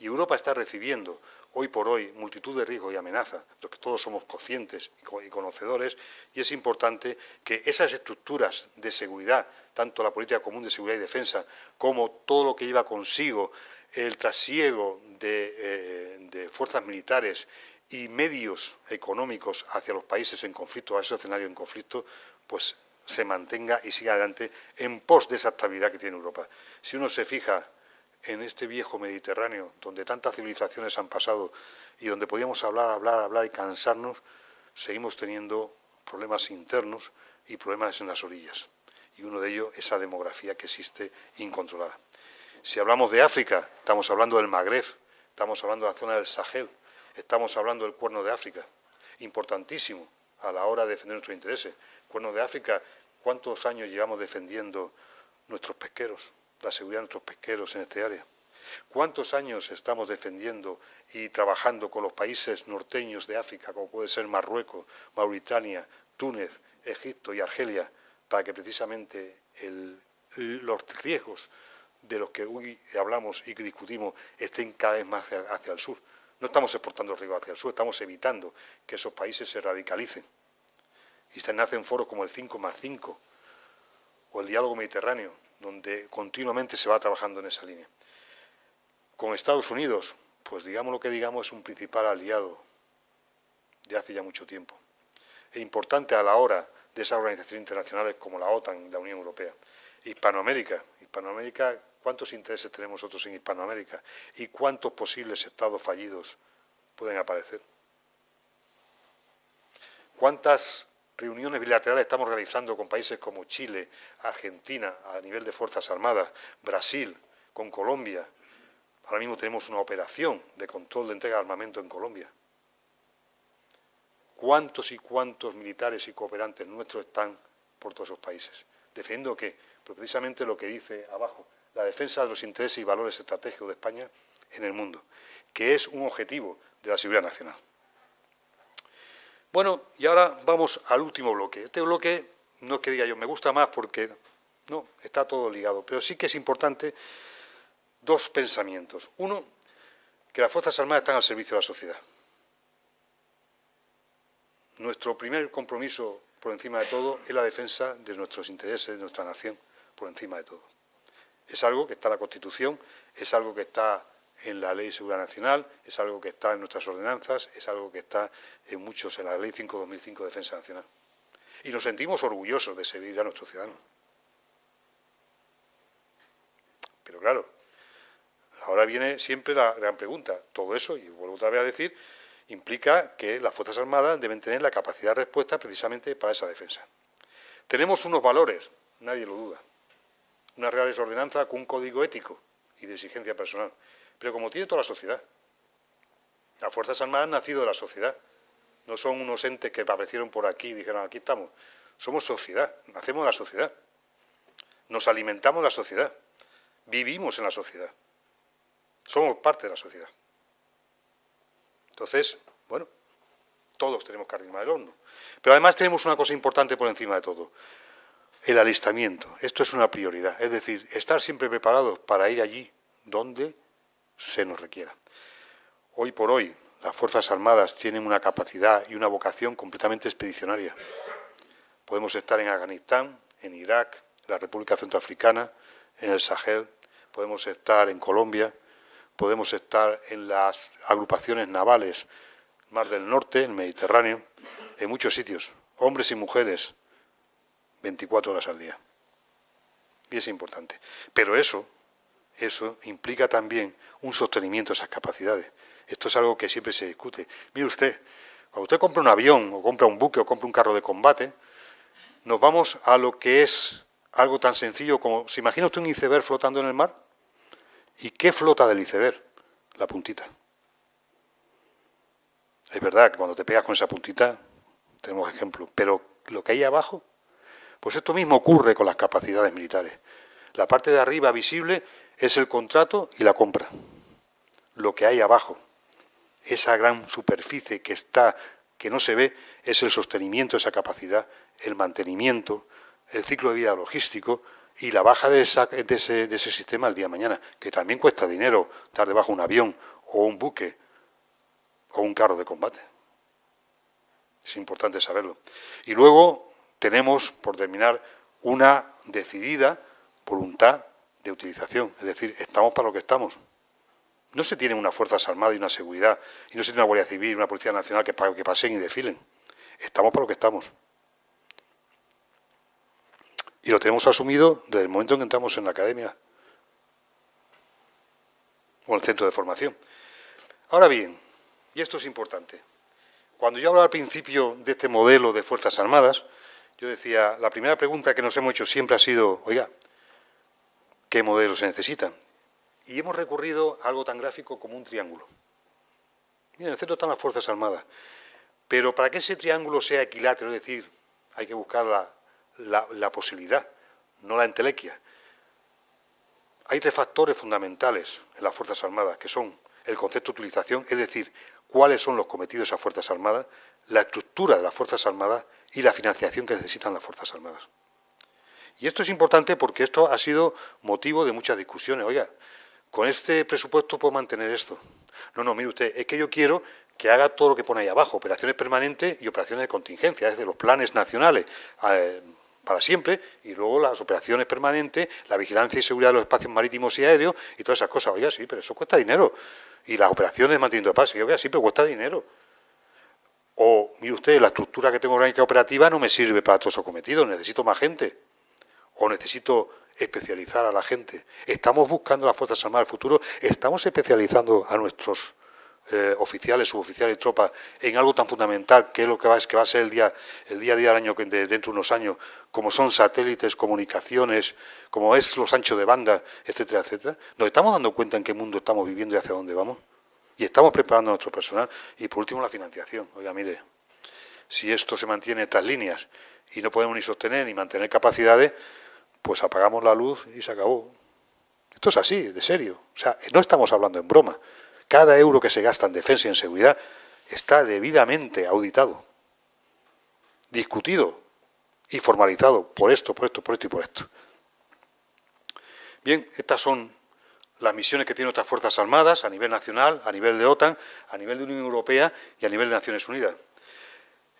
Y Europa está recibiendo, hoy por hoy, multitud de riesgos y amenazas, de los que todos somos conscientes y conocedores, y es importante que esas estructuras de seguridad, tanto la política común de seguridad y defensa, como todo lo que lleva consigo el trasiego de fuerzas militares y medios económicos hacia los países en conflicto, a ese escenario en conflicto, pues se mantenga y siga adelante en pos de esa estabilidad que tiene Europa. Si uno se fija en este viejo Mediterráneo, donde tantas civilizaciones han pasado y donde podíamos hablar y cansarnos, seguimos teniendo problemas internos y problemas en las orillas. Y uno de ellos es esa demografía que existe incontrolada. Si hablamos de África, estamos hablando del Magreb, estamos hablando de la zona del Sahel, estamos hablando del Cuerno de África, importantísimo a la hora de defender nuestros intereses. Cuerno de África, ¿cuántos años llevamos defendiendo nuestros pesqueros, la seguridad de nuestros pesqueros en esta área? ¿Cuántos años estamos defendiendo y trabajando con los países norteños de África, como puede ser Marruecos, Mauritania, Túnez, Egipto y Argelia, para que precisamente los riesgos de los que hoy hablamos y que discutimos estén cada vez más hacia el sur? No estamos exportando riesgos hacia el sur, estamos evitando que esos países se radicalicen. Y se nacen foros como el 5+5 o el diálogo mediterráneo, donde continuamente se va trabajando en esa línea. Con Estados Unidos, pues digamos lo que digamos, es un principal aliado de hace ya mucho tiempo. Es importante a la hora de esas organizaciones internacionales como la OTAN y la Unión Europea. Hispanoamérica, ¿cuántos intereses tenemos nosotros en Hispanoamérica? ¿Y cuántos posibles estados fallidos pueden aparecer? ¿Cuántas reuniones bilaterales estamos realizando con países como Chile, Argentina, a nivel de Fuerzas Armadas, Brasil, con Colombia? Ahora mismo tenemos una operación de control de entrega de armamento en Colombia. ¿Cuántos y cuántos militares y cooperantes nuestros están por todos esos países? ¿Defendiendo qué? Pues precisamente lo que dice abajo, la defensa de los intereses y valores estratégicos de España en el mundo, que es un objetivo de la seguridad nacional. Bueno, y ahora vamos al último bloque. Este bloque, no es que diga yo, me gusta más porque no, está todo ligado, pero sí que es importante dos pensamientos. Uno, que las Fuerzas Armadas están al servicio de la sociedad. Nuestro primer compromiso, por encima de todo, es la defensa de nuestros intereses, de nuestra nación, por encima de todo. Es algo que está en la Constitución, es algo que está en la Ley de Seguridad Nacional, es algo que está en nuestras ordenanzas, es algo que está en muchos, en la Ley 5/2005 de Defensa Nacional. Y nos sentimos orgullosos de servir a nuestros ciudadanos. Pero claro, ahora viene siempre la gran pregunta. Todo eso, y vuelvo otra vez a decir, implica que las Fuerzas Armadas deben tener la capacidad de respuesta precisamente para esa defensa. Tenemos unos valores, nadie lo duda. Unas reales ordenanzas con un código ético y de exigencia personal. Pero como tiene toda la sociedad. Las Fuerzas Armadas han nacido de la sociedad. No son unos entes que aparecieron por aquí y dijeron, aquí estamos. Somos sociedad, nacemos en la sociedad. Nos alimentamos en la sociedad. Vivimos en la sociedad. Somos parte de la sociedad. Entonces, bueno, todos tenemos que arrimar el horno. Pero además tenemos una cosa importante por encima de todo. El alistamiento. Esto es una prioridad. Es decir, estar siempre preparados para ir allí donde se nos requiera. Hoy por hoy, las Fuerzas Armadas tienen una capacidad y una vocación completamente expedicionaria. Podemos estar en Afganistán, en Irak, en la República Centroafricana, en el Sahel, podemos estar en Colombia, podemos estar en las agrupaciones navales, Mar del Norte, el Mediterráneo, en muchos sitios, hombres y mujeres, 24 horas al día. Y es importante. Pero eso implica también un sostenimiento de esas capacidades. Esto es algo que siempre se discute. Mire usted, cuando usted compra un avión, o compra un buque, o compra un carro de combate, nos vamos a lo que es algo tan sencillo como, ¿se imagina usted un iceberg flotando en el mar? ¿Y qué flota del iceberg? La puntita. Es verdad que cuando te pegas con esa puntita, tenemos ejemplo, pero lo que hay abajo, pues esto mismo ocurre con las capacidades militares. La parte de arriba visible es el contrato y la compra. Lo que hay abajo, esa gran superficie que está, que no se ve, es el sostenimiento de esa capacidad, el mantenimiento, el ciclo de vida logístico y la baja de ese sistema el día de mañana, que también cuesta dinero dar debajo un avión o un buque o un carro de combate. Es importante saberlo. Y luego tenemos, por terminar, una decidida voluntad de utilización. Es decir, estamos para lo que estamos. No se tiene unas Fuerzas Armadas y una seguridad, y no se tiene una Guardia Civil y una Policía Nacional que pasen y desfilen. Estamos para lo que estamos. Y lo tenemos asumido desde el momento en que entramos en la academia o en el centro de formación. Ahora bien, y esto es importante, cuando yo hablaba al principio de este modelo de Fuerzas Armadas, yo decía, la primera pregunta que nos hemos hecho siempre ha sido, oiga, ¿qué modelo se necesita? Y hemos recurrido a algo tan gráfico como un triángulo. Mira, en el centro están las Fuerzas Armadas, pero para que ese triángulo sea equilátero, es decir, hay que buscar la posibilidad, no la entelequia. hay tres factores fundamentales en las Fuerzas Armadas, que son el concepto de utilización, es decir, cuáles son los cometidos de esas Fuerzas Armadas, la estructura de las Fuerzas Armadas y la financiación que necesitan las Fuerzas Armadas. Y esto es importante porque esto ha sido motivo de muchas discusiones. Oiga, ¿con este presupuesto puedo mantener esto? No, mire usted, es que yo quiero que haga todo lo que pone ahí abajo, operaciones permanentes y operaciones de contingencia, es decir, los planes nacionales para siempre, y luego las operaciones permanentes, la vigilancia y seguridad de los espacios marítimos y aéreos y todas esas cosas. Oiga, sí, pero eso cuesta dinero. Y las operaciones de mantenimiento de paz, oiga, sí, pero cuesta dinero. O, mire usted, la estructura que tengo orgánica operativa no me sirve para todos esos cometidos, necesito más gente. O necesito especializar a la gente. Estamos buscando las Fuerzas Armadas del futuro, estamos especializando a nuestros oficiales, suboficiales y tropas en algo tan fundamental que es lo que va a ser el día a día del año, dentro de unos años, como son satélites, comunicaciones, como es los anchos de banda, etcétera, etcétera. Nos estamos dando cuenta en qué mundo estamos viviendo y hacia dónde vamos. Y estamos preparando a nuestro personal. Y por último, la financiación. Oiga, mire, si esto se mantiene en estas líneas y no podemos ni sostener ni mantener capacidades, pues apagamos la luz y se acabó. Esto es así, de serio. O sea, no estamos hablando en broma. Cada euro que se gasta en defensa y en seguridad está debidamente auditado, discutido y formalizado por esto, por esto, por esto y por esto. Bien, estas son las misiones que tienen nuestras Fuerzas Armadas a nivel nacional, a nivel de OTAN, a nivel de Unión Europea y a nivel de Naciones Unidas.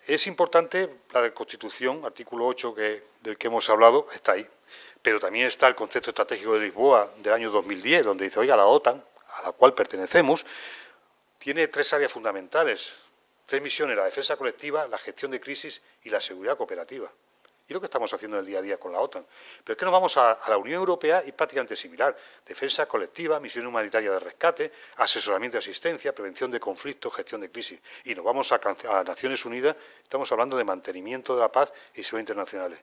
Es importante la de Constitución, artículo 8 del que hemos hablado, está ahí. Pero también está el concepto estratégico de Lisboa del año 2010, donde dice, oiga, la OTAN, a la cual pertenecemos, tiene tres áreas fundamentales, tres misiones: la defensa colectiva, la gestión de crisis y la seguridad cooperativa. Y lo que estamos haciendo en el día a día con la OTAN. Pero es que nos vamos a la Unión Europea y prácticamente similar. Defensa colectiva, misión humanitaria de rescate, asesoramiento y asistencia, prevención de conflictos, gestión de crisis. Y nos vamos a Naciones Unidas, estamos hablando de mantenimiento de la paz y seguridad internacionales.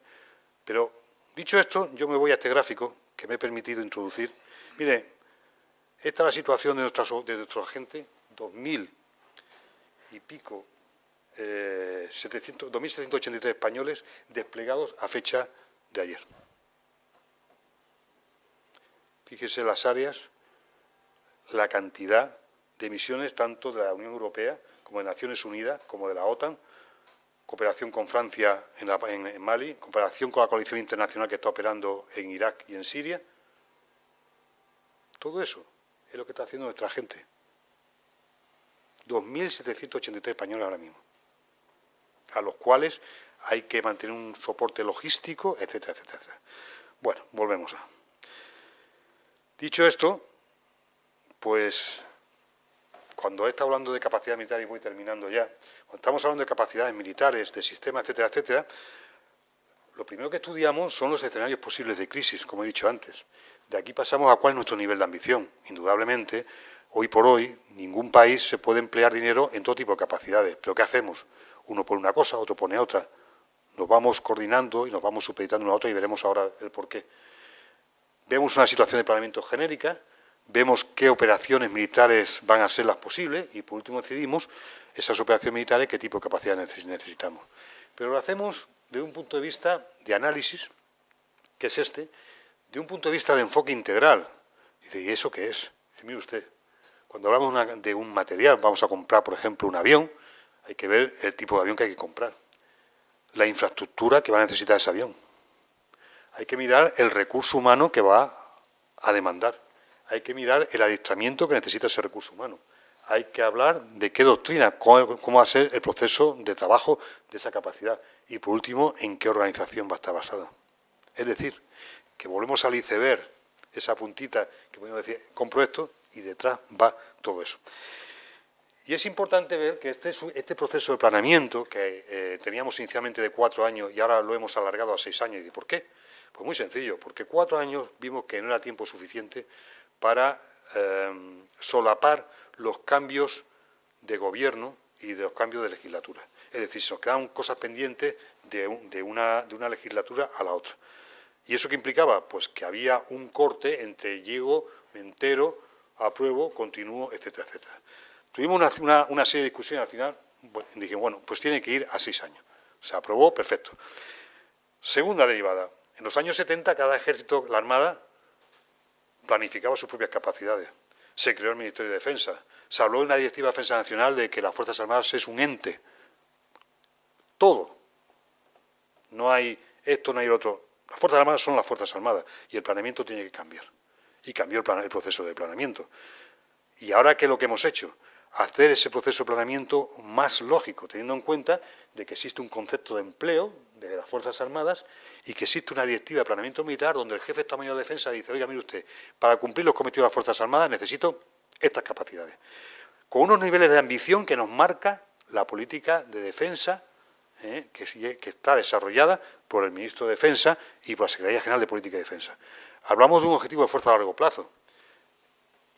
Pero, dicho esto, yo me voy a este gráfico que me he permitido introducir. Mire, esta es la situación de nuestra gente, 2.000 y pico, 2.783 españoles desplegados a fecha de ayer. Fíjese las áreas, la cantidad de misiones tanto de la Unión Europea como de Naciones Unidas, como de la OTAN, cooperación con Francia en Mali, cooperación con la coalición internacional que está operando en Irak y en Siria. Todo eso es lo que está haciendo nuestra gente. 2.783 españoles ahora mismo, a los cuales hay que mantener un soporte logístico, etcétera, etcétera, etcétera. Bueno, volvemos a... Dicho esto, pues cuando he estado hablando de capacidad militar, y voy terminando ya, cuando estamos hablando de capacidades militares, de sistemas, etcétera, etcétera, lo primero que estudiamos son los escenarios posibles de crisis, como he dicho antes. De aquí pasamos a cuál es nuestro nivel de ambición. Indudablemente, hoy por hoy, ningún país se puede emplear dinero en todo tipo de capacidades. ¿Pero qué hacemos? Uno pone una cosa, otro pone otra. Nos vamos coordinando y nos vamos supeditando una a otra y veremos ahora el porqué. Vemos una situación de planeamiento genérica, vemos qué operaciones militares van a ser las posibles y, por último, decidimos esas operaciones militares qué tipo de capacidad necesitamos. Pero lo hacemos desde un punto de vista de análisis, que es este, de un punto de vista de enfoque integral. Dice, ¿y eso qué es? Dice, mire usted, cuando hablamos de un material, vamos a comprar, por ejemplo, un avión, hay que ver el tipo de avión que hay que comprar, la infraestructura que va a necesitar ese avión. Hay que mirar el recurso humano que va a demandar. Hay que mirar el adiestramiento que necesita ese recurso humano. Hay que hablar de qué doctrina, cómo va a ser el proceso de trabajo de esa capacidad. Y, por último, en qué organización va a estar basada. Es decir, que volvemos al iceberg, esa puntita que podemos decir, compro esto, y detrás va todo eso. Y es importante ver que este proceso de planeamiento, que teníamos inicialmente de 4 años y ahora lo hemos alargado a 6 años. ¿Y por qué? Pues muy sencillo, porque 4 años vimos que no era tiempo suficiente para solapar los cambios de gobierno y de los cambios de legislatura. Es decir, se nos quedaban cosas pendientes de una legislatura a la otra. ¿Y eso qué implicaba? Pues que había un corte entre llego, me entero, apruebo, continúo, etcétera, etcétera. Tuvimos una serie de discusiones al final, dije, bueno, pues tiene que ir a 6 años. Se aprobó, perfecto. Segunda derivada. En los años 70, cada ejército, la Armada, planificaba sus propias capacidades. Se creó el Ministerio de Defensa. Se habló en la Directiva de Defensa Nacional de que las Fuerzas Armadas es un ente. Todo. No hay esto, no hay lo otro. Las Fuerzas Armadas son las Fuerzas Armadas y el planeamiento tiene que cambiar. Y cambió el proceso de planeamiento. Y ahora, ¿qué es lo que hemos hecho? Hacer ese proceso de planeamiento más lógico, teniendo en cuenta de que existe un concepto de empleo de las Fuerzas Armadas y que existe una directiva de planeamiento militar donde el jefe de Estado Mayor de Defensa dice, oiga, mire usted, para cumplir los cometidos de las Fuerzas Armadas necesito estas capacidades. Con unos niveles de ambición que nos marca la política de defensa que está desarrollada por el Ministro de Defensa y por la Secretaría General de Política y Defensa. Hablamos de un objetivo de fuerza a largo plazo.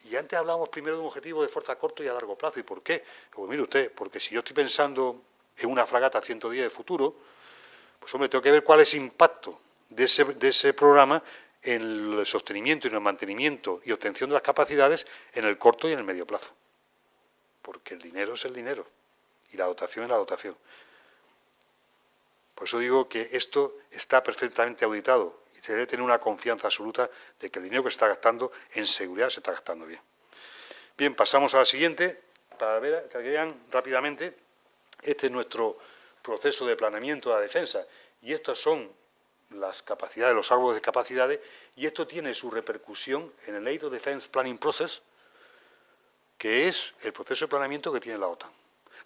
Y antes hablábamos primero de un objetivo de fuerza a corto y a largo plazo. ¿Y por qué? Pues mire usted, porque si yo estoy pensando en una fragata 110 de futuro, pues hombre, tengo que ver cuál es el impacto de ese programa en el sostenimiento y en el mantenimiento y obtención de las capacidades en el corto y en el medio plazo. Porque el dinero es el dinero y la dotación es la dotación. Por eso digo que esto está perfectamente auditado y se debe tener una confianza absoluta de que el dinero que se está gastando en seguridad se está gastando bien. Bien, pasamos a la siguiente, para ver, que vean rápidamente. Este es nuestro proceso de planeamiento de la defensa y estas son las capacidades, los árboles de capacidades, y esto tiene su repercusión en el NATO Defense Planning Process, que es el proceso de planeamiento que tiene la OTAN.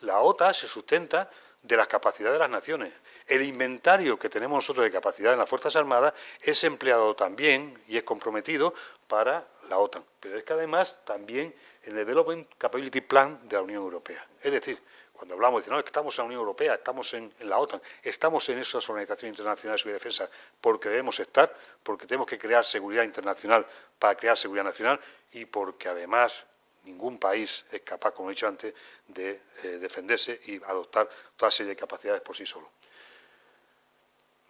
La OTAN se sustenta de las capacidades de las naciones. El inventario que tenemos nosotros de capacidad en las Fuerzas Armadas es empleado también y es comprometido para la OTAN. Pero es que además también el Development Capability Plan de la Unión Europea. Es decir, cuando hablamos de no, es que estamos en la Unión Europea, estamos en la OTAN, estamos en esas organizaciones internacionales de defensa porque debemos estar, porque tenemos que crear seguridad internacional para crear seguridad nacional y porque además ningún país es capaz, como he dicho antes, de defenderse y adoptar toda serie de capacidades por sí solo.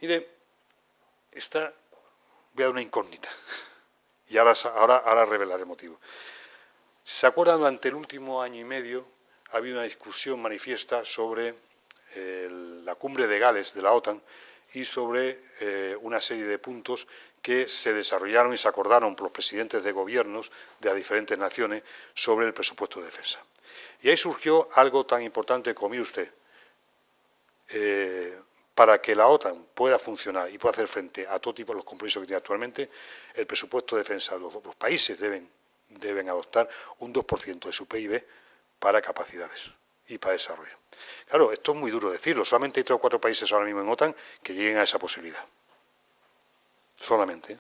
Mire, voy a dar una incógnita y ahora revelaré el motivo. ¿Se acuerdan? Durante el último año y medio ha habido una discusión manifiesta sobre la cumbre de Gales de la OTAN y sobre una serie de puntos que se desarrollaron y se acordaron por los presidentes de gobiernos de las diferentes naciones sobre el presupuesto de defensa. Y ahí surgió algo tan importante como, mire usted, para que la OTAN pueda funcionar y pueda hacer frente a todo tipo de los compromisos que tiene actualmente, el presupuesto de defensa, los países deben adoptar un 2% de su PIB para capacidades y para desarrollo. Claro, esto es muy duro decirlo, solamente hay 3 o 4 países ahora mismo en OTAN que lleguen a esa posibilidad. Solamente.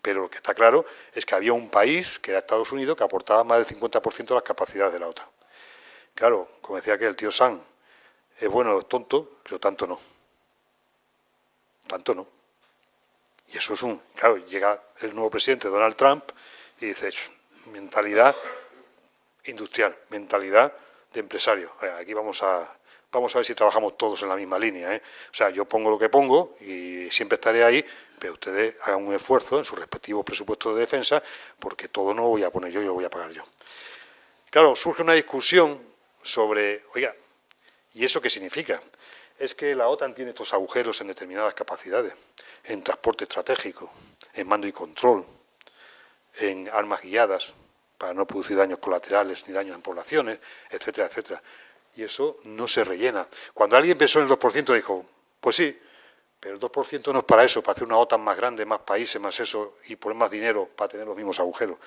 Pero lo que está claro es que había un país, que era Estados Unidos, que aportaba más del 50% de las capacidades de la OTAN. Claro, como decía que el tío Sam, es bueno, es tonto, pero tanto no. Tanto no. Y eso es claro, llega el nuevo presidente Donald Trump y dice, mentalidad industrial, mentalidad de empresario. Aquí vamos a ver si trabajamos todos en la misma línea. O sea, yo pongo lo que pongo y siempre estaré ahí, pero ustedes hagan un esfuerzo en sus respectivos presupuestos de defensa, porque todo no lo voy a poner yo y lo voy a pagar yo. Claro, surge una discusión sobre, oiga, ¿y eso qué significa? Es que la OTAN tiene estos agujeros en determinadas capacidades, en transporte estratégico, en mando y control, en armas guiadas, para no producir daños colaterales ni daños en poblaciones, etcétera, etcétera. Y eso no se rellena. Cuando alguien pensó en el 2%, dijo, pues sí, pero el 2% no es para eso, para hacer una OTAN más grande, más países, más eso, y poner más dinero para tener los mismos agujeros.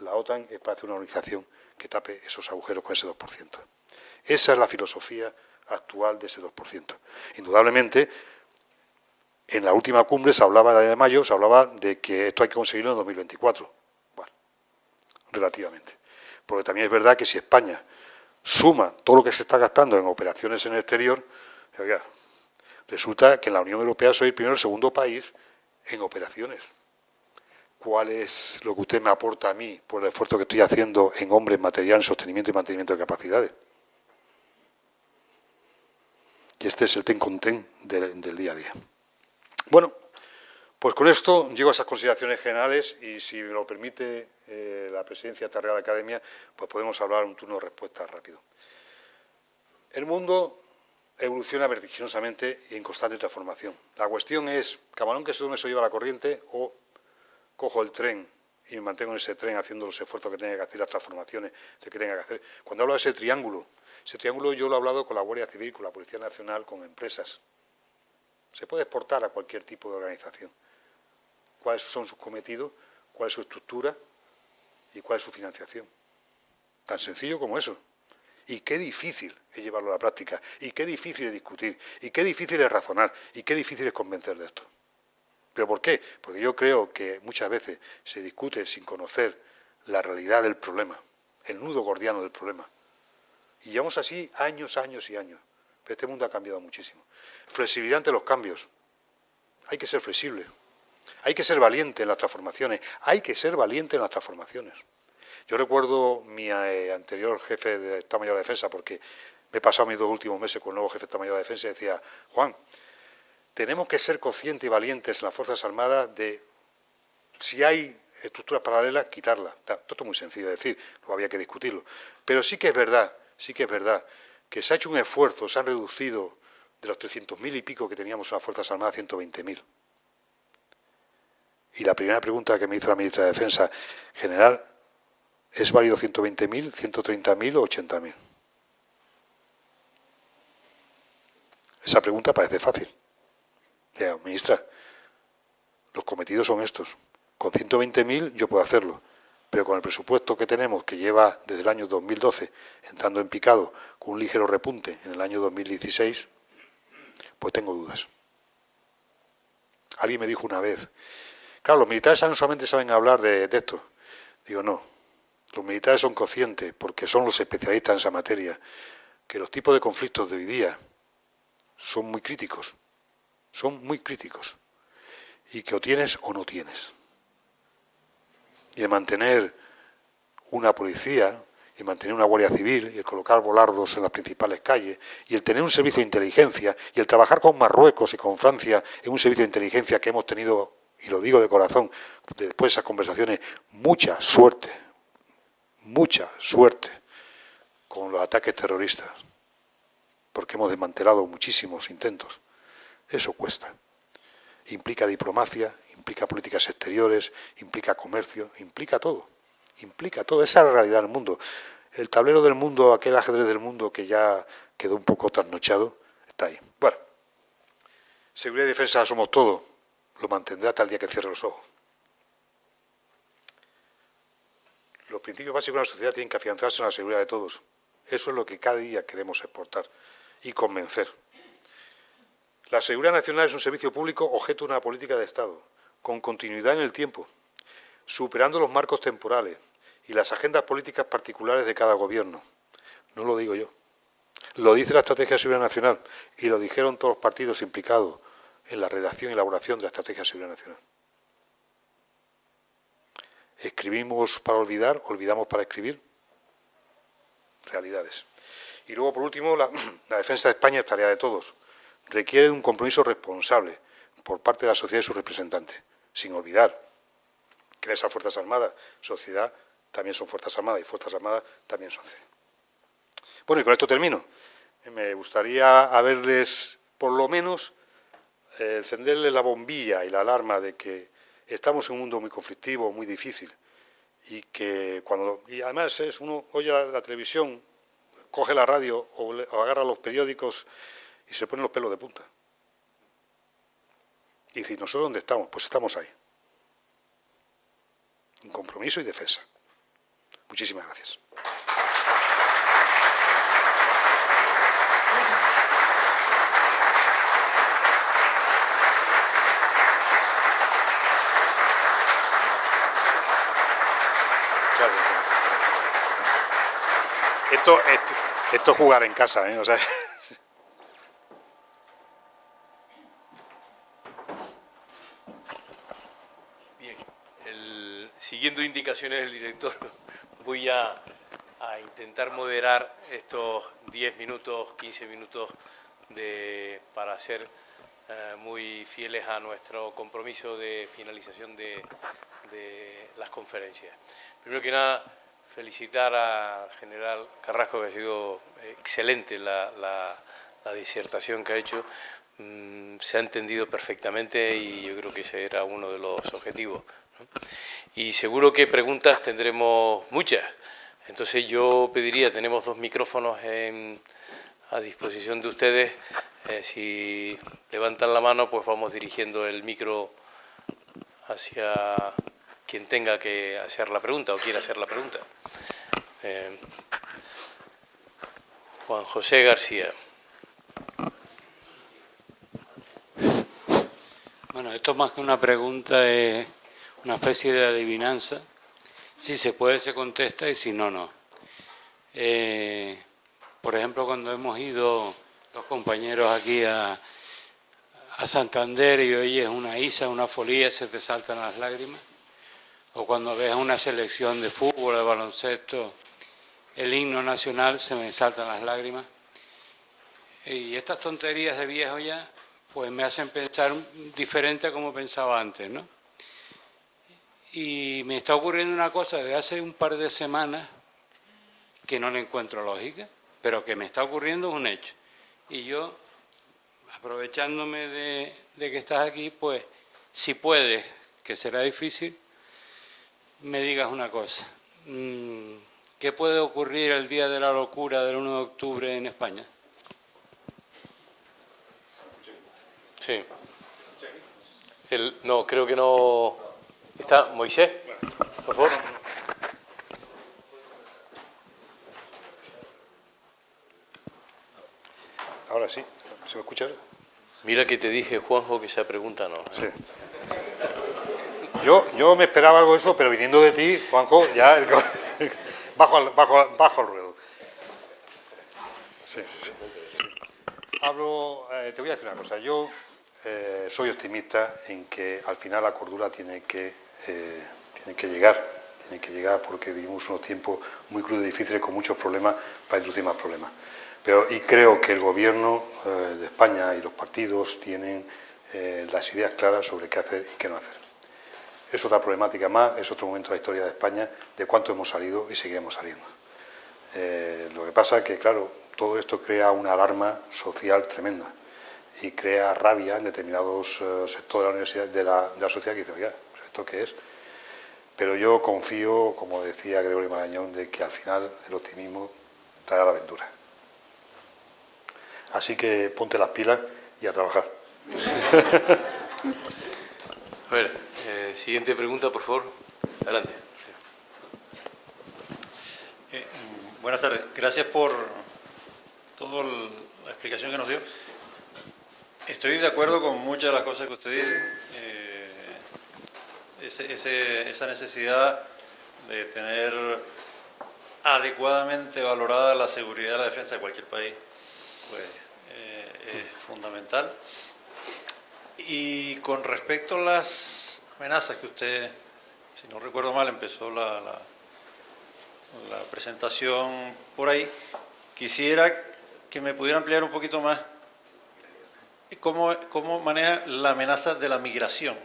La OTAN es para hacer una organización que tape esos agujeros con ese 2%. Esa es la filosofía actual de ese 2%. Indudablemente, en la última cumbre se hablaba, la de mayo, se hablaba de que esto hay que conseguirlo en 2024. Bueno, relativamente. Porque también es verdad que si España suma todo lo que se está gastando en operaciones en el exterior, oiga, resulta que en la Unión Europea soy el primero o el segundo país en operaciones. ¿Cuál es lo que usted me aporta a mí por el esfuerzo que estoy haciendo en hombres, material, en sostenimiento y mantenimiento de capacidades? Y este es el ten con ten del día a día. Bueno, pues con esto llego a esas consideraciones generales y si me lo permite la presidencia de la Real Academia, pues podemos hablar un turno de respuesta rápido. El mundo evoluciona vertiginosamente y en constante transformación. La cuestión es, camarón que se duerme se lleva la corriente o cojo el tren y me mantengo en ese tren haciendo los esfuerzos que tenga que hacer, las transformaciones que tenga que hacer. Cuando hablo de ese triángulo yo lo he hablado con la Guardia Civil, con la Policía Nacional, con empresas. Se puede exportar a cualquier tipo de organización. ¿Cuáles son sus cometidos? ¿Cuál es su estructura? ¿Y cuál es su financiación? Tan sencillo como eso. Y qué difícil es llevarlo a la práctica, y qué difícil es discutir, y qué difícil es razonar, y qué difícil es convencer de esto. ¿Pero por qué? Porque yo creo que muchas veces se discute sin conocer la realidad del problema, el nudo gordiano del problema. Y llevamos así años, años y años. Pero este mundo ha cambiado muchísimo. Flexibilidad ante los cambios. Hay que ser flexible. Hay que ser valiente en las transformaciones. Hay que ser valiente en las transformaciones. Yo recuerdo mi anterior jefe de Estado Mayor de Defensa, porque me he pasado mis 2 últimos meses con el nuevo jefe de Estado Mayor de Defensa, y decía: Juan, tenemos que ser conscientes y valientes en las Fuerzas Armadas de, si hay estructuras paralelas, quitarlas. Esto es muy sencillo de decir, luego había que discutirlo. Pero sí que es verdad que se ha hecho un esfuerzo, se han reducido de los 300.000 y pico que teníamos en las Fuerzas Armadas a 120.000. Y la primera pregunta que me hizo la ministra de Defensa: general, ¿es válido 120.000, 130.000 o 80.000? Esa pregunta parece fácil. Ya, ministra, los cometidos son estos. Con 120.000 yo puedo hacerlo, pero con el presupuesto que tenemos, que lleva desde el año 2012 entrando en picado, con un ligero repunte en el año 2016, pues tengo dudas. Alguien me dijo una vez: claro, los militares no solamente saben hablar de esto. Digo, no. Los militares son conscientes, porque son los especialistas en esa materia, que los tipos de conflictos de hoy día son muy críticos. Son muy críticos. Y que o tienes o no tienes. Y el mantener una policía, y el mantener una guardia civil, y el colocar volardos en las principales calles, y el tener un servicio de inteligencia, y el trabajar con Marruecos y con Francia en un servicio de inteligencia que hemos tenido, y lo digo de corazón, después de esas conversaciones, mucha suerte con los ataques terroristas, porque hemos desmantelado muchísimos intentos. Eso cuesta. Implica diplomacia, implica políticas exteriores, implica comercio, implica todo. Esa es la realidad del mundo. El tablero del mundo, aquel ajedrez del mundo que ya quedó un poco trasnochado, está ahí. Bueno, seguridad y defensa somos todo. Lo mantendrá hasta el día que cierre los ojos. Los principios básicos de una sociedad tienen que afianzarse en la seguridad de todos. Eso es lo que cada día queremos exportar y convencer. La seguridad nacional es un servicio público objeto de una política de Estado, con continuidad en el tiempo, superando los marcos temporales y las agendas políticas particulares de cada gobierno. No lo digo yo. Lo dice la Estrategia de Seguridad Nacional y lo dijeron todos los partidos implicados en la redacción y elaboración de la Estrategia de Seguridad Nacional. Escribimos para olvidar, olvidamos para escribir. Realidades. Y luego, por último, la defensa de España es tarea de todos. Requiere de un compromiso responsable por parte de la sociedad y sus representantes, sin olvidar que en esas Fuerzas Armadas, sociedad también son Fuerzas Armadas y Fuerzas Armadas también son sociedad. Bueno, y con esto termino. Me gustaría haberles, por lo menos, encenderles la bombilla y la alarma de que estamos en un mundo muy conflictivo, muy difícil, y además uno oye la televisión, coge la radio o agarra los periódicos y se pone los pelos de punta. Y dice: ¿nosotros dónde estamos? Pues estamos ahí. En compromiso y defensa. Muchísimas gracias. Esto es jugar en casa, ¿eh? O sea... Bien, siguiendo indicaciones del director, voy a intentar moderar estos 10 minutos, 15 minutos para ser muy fieles a nuestro compromiso de finalización de las conferencias. Primero que nada, felicitar al general Carrasco, que ha sido excelente la disertación que ha hecho. Se ha entendido perfectamente y yo creo que ese era uno de los objetivos, ¿no? y seguro que preguntas tendremos muchas. Entonces yo pediría, tenemos 2 micrófonos a disposición de ustedes, si levantan la mano, pues vamos dirigiendo el micro hacia quien tenga que hacer la pregunta o quiera hacer la pregunta. Juan José García. Bueno, esto más que una pregunta es una especie de adivinanza. Si se puede, se contesta, y si no, no. Por ejemplo, cuando hemos ido los compañeros aquí a Santander y oyes una Isa, una folía, se te saltan las lágrimas. O cuando ves una selección de fútbol, de baloncesto, el himno nacional, se me saltan las lágrimas. Y estas tonterías de viejo ya, pues me hacen pensar diferente a como pensaba antes, ¿no? Y me está ocurriendo una cosa de hace un par de semanas que no le encuentro lógica, pero que me está ocurriendo es un hecho. Y yo, aprovechándome de que estás aquí, pues, si puedes, que será difícil, me digas una cosa. ¿Qué puede ocurrir el día de la locura del 1 de octubre en España? Sí. No, creo que no. ¿Está Moisés? Por favor. Ahora sí, ¿se me escucha? Mira que te dije, Juanjo, que esa pregunta no. Sí. Yo me esperaba algo de eso, pero viniendo de ti, Juanjo, ya bajo al ruedo. Sí. Te voy a decir una cosa. Yo soy optimista en que al final la cordura tiene que llegar porque vivimos unos tiempos muy crudos y difíciles con muchos problemas para introducir más problemas. Y creo que el gobierno de España y los partidos tienen las ideas claras sobre qué hacer y qué no hacer. Es otra problemática más, es otro momento de la historia de España de cuánto hemos salido y seguiremos saliendo. Lo que pasa es que, claro, todo esto crea una alarma social tremenda y crea rabia en determinados sectores de la universidad, de la sociedad, que dice, oiga, ¿esto qué es? Pero yo confío, como decía Gregorio Marañón, de que al final el optimismo traerá la aventura. Así que ponte las pilas y a trabajar. A ver, siguiente pregunta, por favor. Adelante. Buenas tardes. Gracias por toda la explicación que nos dio. Estoy de acuerdo con muchas de las cosas que usted dice. Esa necesidad de tener adecuadamente valorada la seguridad y la defensa de cualquier país, pues es fundamental. Y con respecto a las amenazas que usted, si no recuerdo mal, empezó la presentación por ahí, quisiera que me pudiera ampliar un poquito más cómo maneja la amenaza de la migración,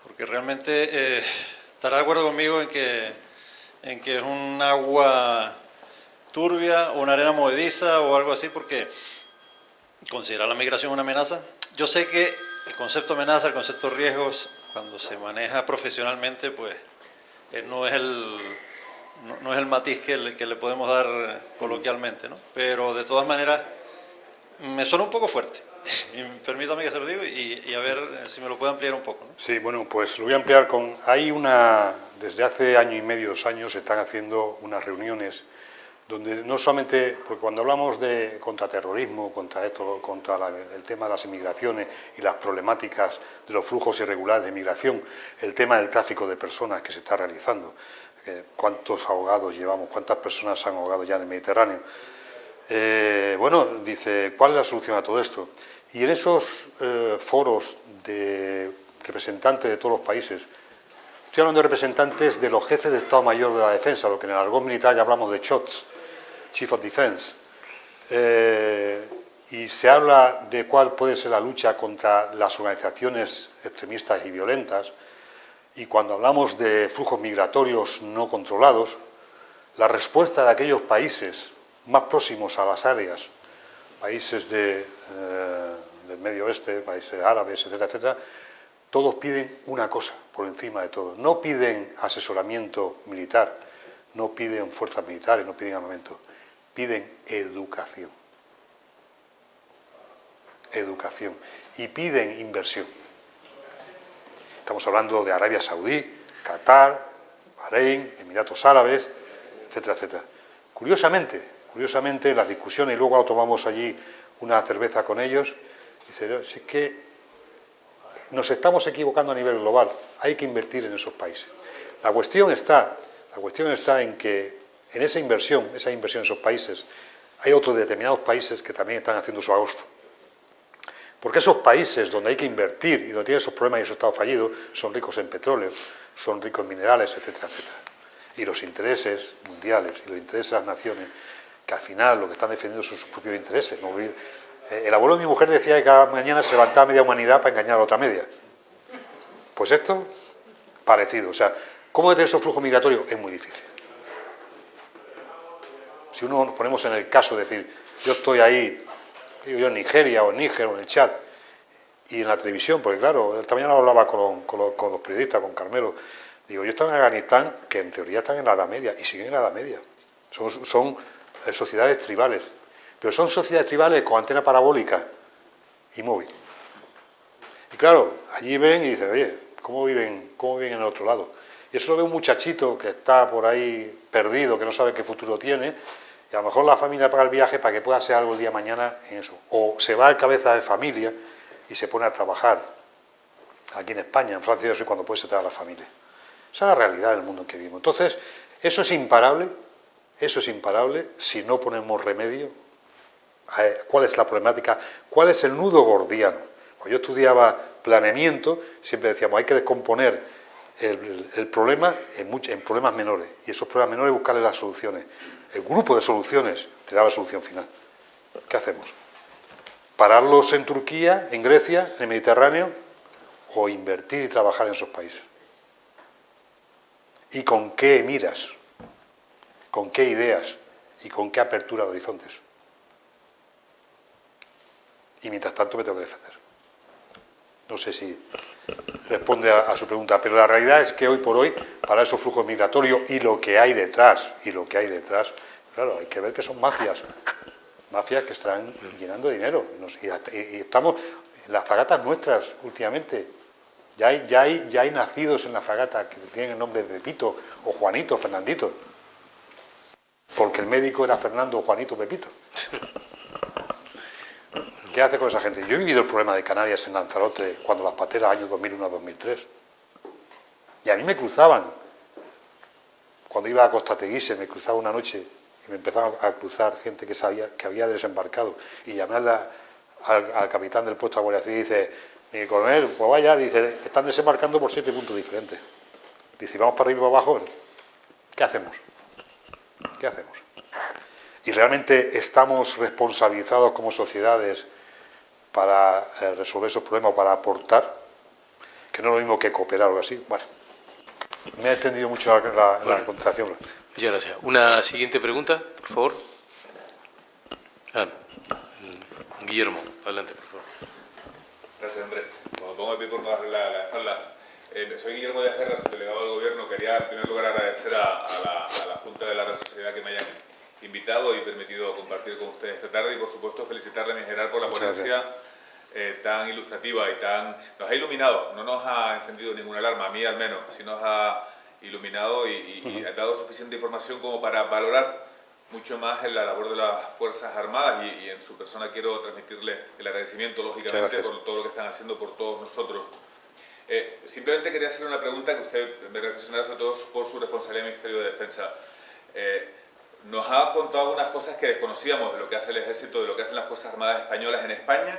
porque realmente estará de acuerdo conmigo en que es un agua turbia o una arena movediza o algo así, porque considerar la migración una amenaza. Yo sé que el concepto amenaza, el concepto riesgos, cuando se maneja profesionalmente, pues no es el matiz que le podemos dar coloquialmente, ¿no? Pero de todas maneras me suena un poco fuerte. Y permítame que se lo diga y a ver si me lo puede ampliar un poco, ¿no? Sí, bueno, pues lo voy a ampliar desde hace año y medio, 2 años, se están haciendo unas reuniones donde no solamente, porque cuando hablamos de contraterrorismo, contra el tema de las inmigraciones y las problemáticas de los flujos irregulares de migración, el tema del tráfico de personas que se está realizando, cuántos ahogados llevamos, cuántas personas se han ahogado ya en el Mediterráneo. Bueno, dice, ¿cuál es la solución a todo esto? Y en esos foros de representantes de todos los países, estoy hablando de representantes de los jefes de Estado Mayor de la Defensa, lo que en el argot militar ya hablamos de CHODs, Chief of Defense, y se habla de cuál puede ser la lucha contra las organizaciones extremistas y violentas, y cuando hablamos de flujos migratorios no controlados, la respuesta de aquellos países más próximos a las áreas, países del Medio Oeste, países árabes, etcétera, etcétera, todos piden una cosa por encima de todo. No piden asesoramiento militar, no piden fuerzas militares, no piden armamento, piden educación. Educación. Y piden inversión. Estamos hablando de Arabia Saudí, Qatar, Bahrein, Emiratos Árabes, etcétera, etcétera. Curiosamente, las discusiones, y luego tomamos allí una cerveza con ellos, dice, si es que nos estamos equivocando a nivel global, hay que invertir en esos países. La cuestión está en que en esa inversión en esos países, hay otros determinados países que también están haciendo su agosto. Porque esos países donde hay que invertir y donde tienen esos problemas y esos estados fallidos son ricos en petróleo, son ricos en minerales, etcétera, etcétera. Y los intereses mundiales y los intereses de las naciones, que al final lo que están defendiendo son sus propios intereses. ¿No? El abuelo de mi mujer decía que cada mañana se levantaba media humanidad para engañar a la otra media. Pues esto, parecido. O sea, ¿cómo detener esos flujos migratorios? Es muy difícil. Si uno nos ponemos en el caso de decir, yo estoy ahí, yo en Nigeria o en Níger o en el Chad, y en la televisión, porque claro, esta mañana hablaba con los periodistas, con Carmelo, digo, yo estoy en Afganistán, que en teoría están en la Edad Media, y siguen en la Edad Media. Son sociedades tribales, pero son sociedades tribales con antena parabólica y móvil. Y claro, allí ven y dicen, oye, ¿cómo viven en el otro lado? Y eso lo ve un muchachito que está por ahí perdido, que no sabe qué futuro tiene, y a lo mejor la familia paga el viaje para que pueda hacer algo el día de mañana en eso. O se va al cabeza de familia y se pone a trabajar aquí en España, en Francia, eso es cuando puede traer a la familia. Esa es la realidad del mundo en que vivimos. Entonces, eso es imparable si no ponemos remedio. ¿Cuál es la problemática? ¿Cuál es el nudo gordiano? Cuando yo estudiaba planeamiento, siempre decíamos, hay que descomponer el problema en problemas menores, y esos problemas menores buscarle las soluciones. El grupo de soluciones te da la solución final. ¿Qué hacemos? ¿Pararlos en Turquía, en Grecia, en el Mediterráneo, o invertir y trabajar en esos países? ¿Y con qué miras? ¿Con qué ideas? ¿Y con qué apertura de horizontes? Y mientras tanto me tengo que defender. No sé si responde a su pregunta, pero la realidad es que hoy por hoy, para esos flujos migratorios y lo que hay detrás, claro, hay que ver que son mafias que están llenando dinero. Y estamos en las fragatas nuestras últimamente. Ya hay nacidos en la fragata que tienen el nombre de Pepito, o Juanito, o Fernandito. Porque el médico era Fernando, Juanito, Pepito. ¿Qué hace con esa gente? Yo he vivido el problema de Canarias en Lanzarote cuando las pateras, años 2001 a 2003. Y a mí me cruzaban. Cuando iba a Costa Teguise, me cruzaba una noche y me empezaban a cruzar gente que había desembarcado. Y llamé al capitán del puesto de Guardia Civil y dice, mi coronel, pues vaya, dice, están desembarcando por 7 puntos diferentes. Dice, vamos para arriba y para abajo, ¿qué hacemos? ¿Qué hacemos? Y realmente estamos responsabilizados como sociedades para resolver esos problemas, para aportar, que no es lo mismo que cooperar o algo así. Bueno, me ha extendido mucho la contestación. Muchas gracias. Una siguiente pregunta, por favor. Guillermo, adelante, por favor. Gracias, Andrés. Cuando pongo el pie por la espalda, soy Guillermo de Ajerra, soy delegado del Gobierno. Quería, en primer lugar, agradecer a la Junta de la Real Sociedad que me hayan invitado y permitido compartir con ustedes esta tarde, y, por supuesto, felicitarle en general por la ponencia tan ilustrativa y nos ha iluminado, no nos ha encendido ninguna alarma, a mí al menos, sí nos ha iluminado y ha dado suficiente información como para valorar mucho más en la labor de las Fuerzas Armadas, y en su persona quiero transmitirle el agradecimiento, lógicamente, por todo lo que están haciendo por todos nosotros. Simplemente quería hacerle una pregunta que usted me reflexionara, sobre todo por su responsabilidad en el Ministerio de Defensa. Nos ha contado algunas cosas que desconocíamos de lo que hace el Ejército, de lo que hacen las Fuerzas Armadas españolas en España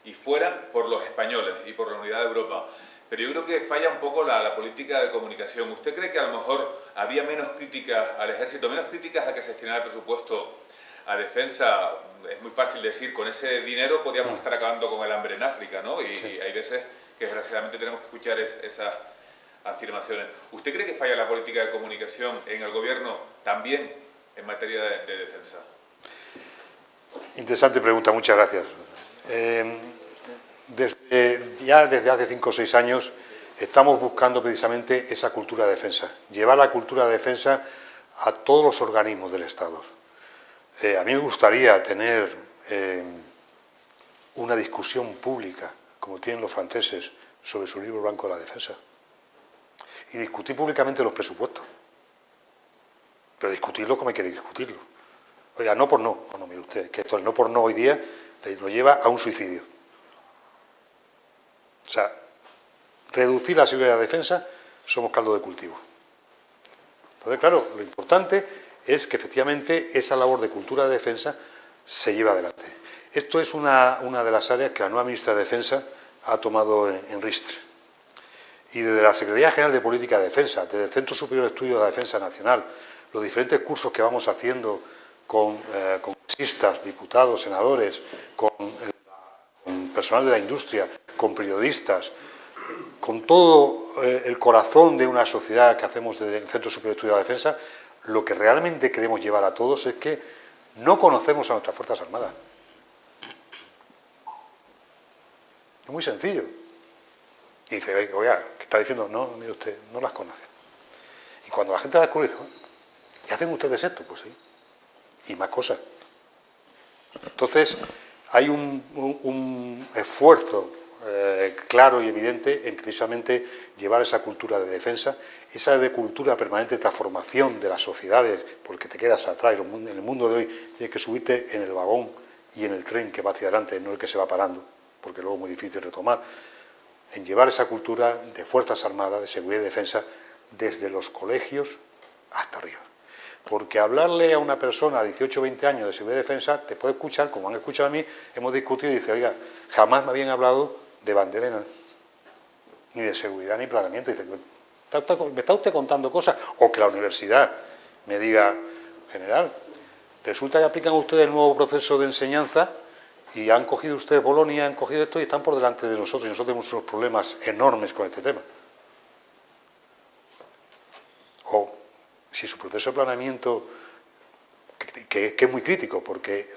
y fuera por los españoles y por la unidad de Europa. Pero yo creo que falla un poco la política de comunicación. ¿Usted cree que a lo mejor había menos críticas al Ejército, menos críticas a que se destinara el presupuesto a defensa? Es muy fácil decir, con ese dinero podríamos estar acabando con el hambre en África, ¿no? Y hay veces que desgraciadamente tenemos que escuchar esas afirmaciones. ¿Usted cree que falla la política de comunicación en el Gobierno también en materia de defensa? Interesante pregunta, muchas gracias. desde hace 5 o 6 años estamos buscando precisamente esa cultura de defensa, llevar la cultura de defensa a todos los organismos del Estado. A mí me gustaría tener una discusión pública, como tienen los franceses, sobre su libro blanco de la defensa. Y discutir públicamente los presupuestos. Pero discutirlo como hay que discutirlo. Oiga, no por no. No, mire usted, que esto el no por no hoy día lo lleva a un suicidio. O sea, reducir la seguridad de la defensa, somos caldo de cultivo. Entonces, claro, lo importante es que efectivamente esa labor de cultura de defensa se lleve adelante. Esto es una de las áreas que la nueva ministra de Defensa ha tomado en ristre. Y desde la Secretaría General de Política de Defensa, desde el Centro Superior de Estudios de la Defensa Nacional, los diferentes cursos que vamos haciendo con congresistas, diputados, senadores, con personal de la industria, con periodistas, con todo el corazón de una sociedad que hacemos desde el Centro Superior de Estudios de la Defensa, lo que realmente queremos llevar a todos es que no conocemos a nuestras Fuerzas Armadas. Es muy sencillo. Y dice, oiga, ¿qué está diciendo? No, mire usted, no las conoce. Y cuando la gente la descubre, dice, ¿y hacen ustedes esto? Pues sí. Y más cosas. Entonces, hay un esfuerzo claro y evidente en precisamente llevar esa cultura de defensa, esa de cultura permanente de transformación de las sociedades, porque te quedas atrás. En el mundo de hoy tienes que subirte en el vagón y en el tren que va hacia adelante, no el que se va parando, porque luego es muy difícil retomar, en llevar esa cultura de Fuerzas Armadas, de seguridad y defensa, desde los colegios hasta arriba. Porque hablarle a una persona de 18 o 20 años de seguridad y defensa, te puede escuchar, como han escuchado a mí, hemos discutido y dice, oiga, jamás me habían hablado de banderas, ni de seguridad, ni planeamiento. Dice, ¿me está usted contando cosas? O que la universidad me diga, general, resulta que aplican ustedes el nuevo proceso de enseñanza y han cogido ustedes Bolonia, han cogido esto y están por delante de nosotros, y nosotros tenemos unos problemas enormes con este tema. O si su proceso de planeamiento, que es muy crítico, porque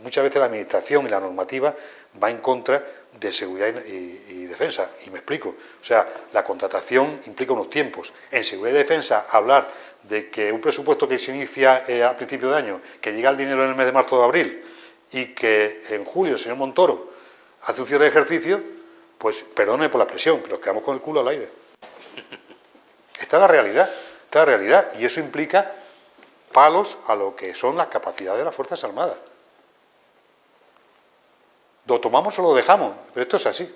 muchas veces la administración y la normativa va en contra de seguridad y defensa, y me explico. O sea, la contratación implica unos tiempos. En seguridad y defensa, hablar de que un presupuesto que se inicia a principio de año, que llega el dinero en el mes de marzo o de abril, y que en julio el señor Montoro hace un cierre de ejercicio, pues perdone por la presión, pero nos quedamos con el culo al aire. Esta es la realidad, y eso implica palos a lo que son las capacidades de las Fuerzas Armadas. Lo tomamos o lo dejamos, pero esto es así.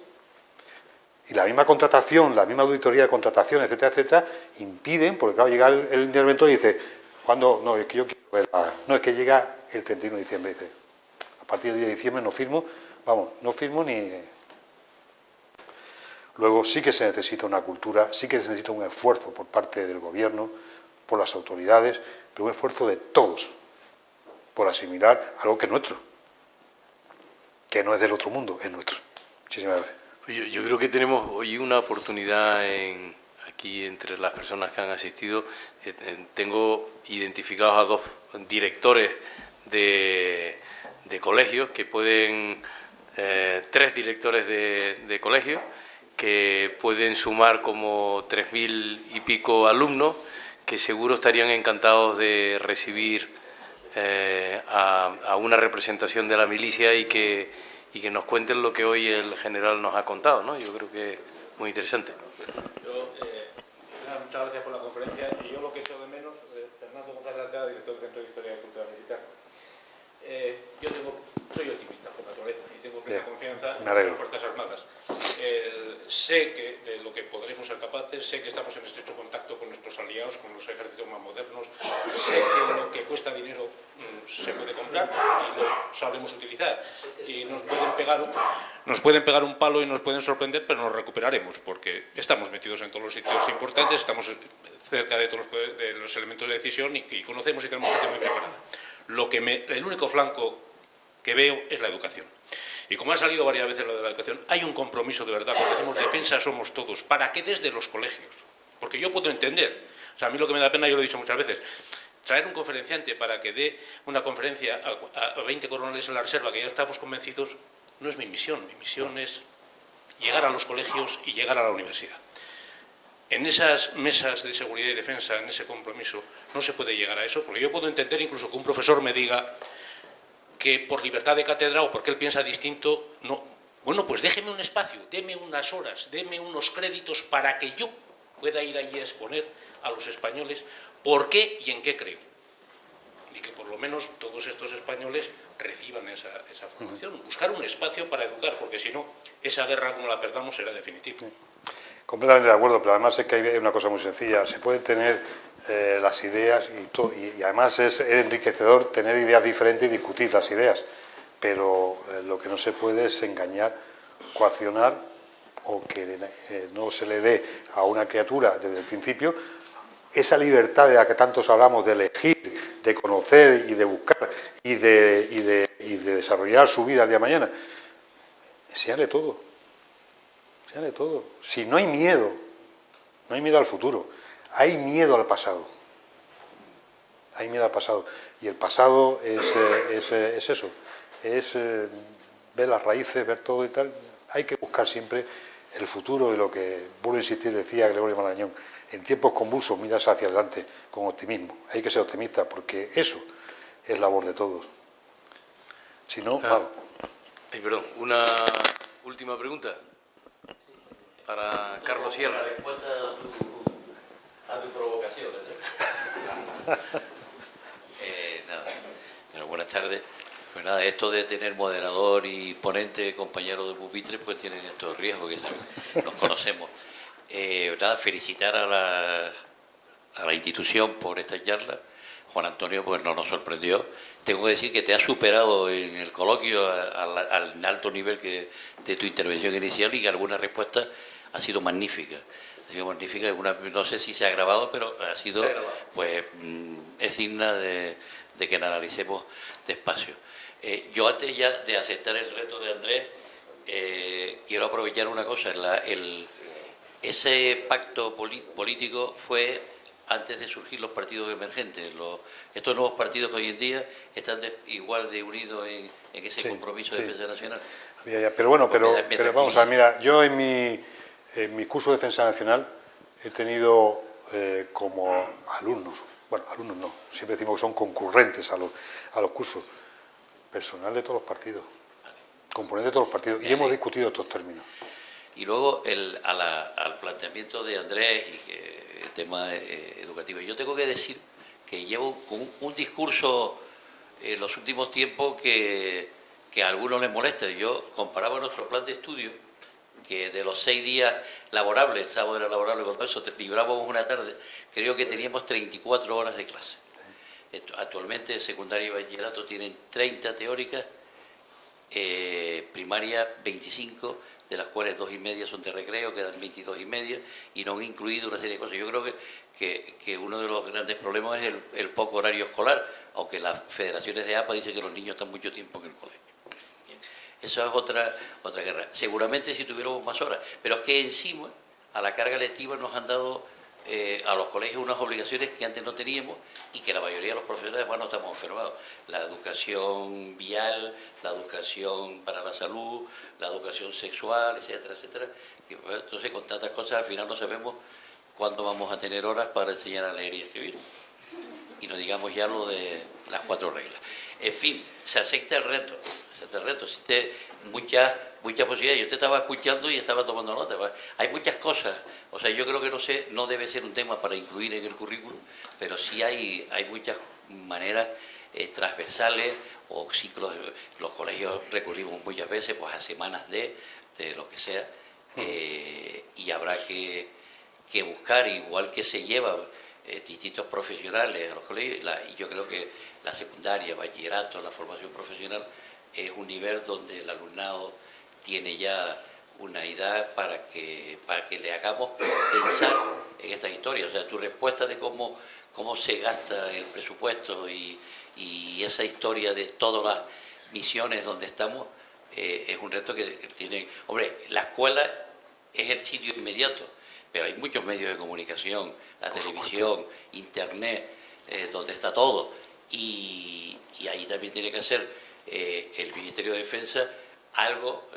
Y la misma contratación, la misma auditoría de contratación, etcétera, etcétera, impiden, porque claro, llega el interventor y dice, ¿cuándo? No, es que yo quiero ver no, es que llega el 31 de diciembre, dice, a partir del día de diciembre no firmo, vamos, no firmo ni... Luego sí que se necesita una cultura, sí que se necesita un esfuerzo por parte del gobierno, por las autoridades, pero un esfuerzo de todos por asimilar algo que es nuestro, que no es del otro mundo, es nuestro. Muchísimas gracias. Yo creo que tenemos hoy una oportunidad aquí entre las personas que han asistido. Tengo identificados a 2 directores de colegios que pueden, 3 directores de colegios que pueden sumar como 3.000 y pico alumnos que seguro estarían encantados de recibir a una representación de la milicia y que nos cuenten lo que hoy el general nos ha contado, ¿no? Yo creo que es muy interesante. Muchas gracias por la conferencia. Y yo lo que echo de menos, Fernando González Arteaga, director del Centro de Historia y Cultura Militar. Yo soy optimista por naturaleza y tengo plena confianza en las Fuerzas Armadas. Sé que de lo que podremos ser capaces, sé que estamos en estrecho contacto con nuestros aliados, con los ejércitos más modernos, sé que lo que cuesta dinero se puede comprar y lo sabremos utilizar. Y nos pueden pegar un palo y nos pueden sorprender, pero nos recuperaremos, porque estamos metidos en todos los sitios importantes, estamos cerca de todos los elementos de decisión y conocemos y tenemos gente muy preparada. El único flanco que veo es la educación. Y como ha salido varias veces lo de la educación, hay un compromiso de verdad, cuando decimos defensa somos todos, para que desde los colegios, porque yo puedo entender, o sea, a mí lo que me da pena, yo lo he dicho muchas veces, traer un conferenciante para que dé una conferencia a 20 coronales en la reserva, que ya estamos convencidos, no es mi misión es llegar a los colegios y llegar a la universidad. En esas mesas de seguridad y defensa, en ese compromiso, no se puede llegar a eso, porque yo puedo entender incluso que un profesor me diga que por libertad de cátedra o porque él piensa distinto, no. Bueno, pues déjeme un espacio, deme unas horas, deme unos créditos para que yo pueda ir allí a exponer a los españoles por qué y en qué creo. Y que por lo menos todos estos españoles reciban esa formación. Buscar un espacio para educar, porque si no, esa guerra como la perdamos será definitiva. Sí. Completamente de acuerdo, pero además es que hay una cosa muy sencilla. Se pueden tener las ideas y además es enriquecedor tener ideas diferentes y discutir las ideas, pero lo que no se puede es engañar, coaccionar o que no se le dé a una criatura desde el principio esa libertad de la que tantos hablamos, de elegir, de conocer y de buscar y de desarrollar su vida el día de mañana. Enséñale todo. Enséñale todo. Si no hay miedo, no hay miedo al futuro, hay miedo al pasado. Hay miedo al pasado. Y el pasado es eso, es ver las raíces, ver todo y tal. Hay que buscar siempre el futuro y lo que, vuelvo a insistir, decía Gregorio Marañón, en tiempos convulsos miras hacia adelante con optimismo. Hay que ser optimista porque eso es labor de todos. Si no, vamos. Perdón, una última pregunta para Carlos Sierra. La respuesta a tu provocación, nada. Bueno, buenas tardes. Pues nada, esto de tener moderador y ponente, compañero de pupitre, pues tienen estos riesgos que nos conocemos. Nada, felicitar a la institución por esta charla. Juan Antonio pues no nos sorprendió. Tengo que decir que te has superado en el coloquio al alto nivel de tu intervención inicial y que alguna respuesta ha sido magnífica. No sé si se ha grabado, pero ha sido, pues, es digna de que la analicemos despacio. Yo antes ya de aceptar el reto de Andrés, quiero aprovechar una cosa. Ese pacto político fue antes de surgir los partidos emergentes. Estos nuevos partidos que hoy en día están igual de unidos en ese compromiso de defensa nacional. Pero bueno, pero vamos a ver, mira, yo en mi curso de defensa nacional he tenido como alumnos, bueno, alumnos no, siempre decimos que son concurrentes a los cursos, personal de todos los partidos, componente de todos los partidos, y hemos discutido estos términos. Y luego al planteamiento de Andrés y el tema educativo. Yo tengo que decir que llevo un discurso en los últimos tiempos que a algunos les molesta. Yo comparaba nuestro plan de estudio, que de los 6 días laborables, el sábado era laborable, con eso librábamos una tarde, creo que teníamos 34 horas de clase. Actualmente secundaria y bachillerato tienen 30 teóricas, primaria 25, de las cuales 2,5 son de recreo, quedan 22,5 y no han incluido una serie de cosas. Yo creo que uno de los grandes problemas es el poco horario escolar, aunque las federaciones de APA dicen que los niños están mucho tiempo en el colegio. Bien. Eso es otra guerra. Seguramente si tuviéramos más horas, pero es que encima a la carga lectiva nos han dado a los colegios unas obligaciones que antes no teníamos y que la mayoría de los profesores además no estamos enfermados. La educación vial, la educación para la salud, la educación sexual, etcétera, etcétera. Entonces, con tantas cosas, al final no sabemos cuándo vamos a tener horas para enseñar a leer y escribir. Y no digamos ya lo de las 4 reglas. En fin, se acepta el reto. Existe muchas posibilidades. Yo te estaba escuchando y estaba tomando nota. Hay muchas cosas. O sea, yo creo que no debe ser un tema para incluir en el currículum, pero sí hay muchas maneras transversales o ciclos. Los colegios recurrimos muchas veces pues a semanas de lo que sea, y habrá que buscar, igual que se llevan distintos profesionales a los colegios, y yo creo que la secundaria, bachillerato, la formación profesional es un nivel donde el alumnado tiene ya una edad para que le hagamos pensar en estas historias. O sea, tu respuesta de cómo se gasta el presupuesto y esa historia de todas las misiones donde estamos es un reto que tiene. Hombre, la escuela es el sitio inmediato, pero hay muchos medios de comunicación, la televisión, internet, donde está todo. Y ahí también tiene que ser el Ministerio de Defensa algo,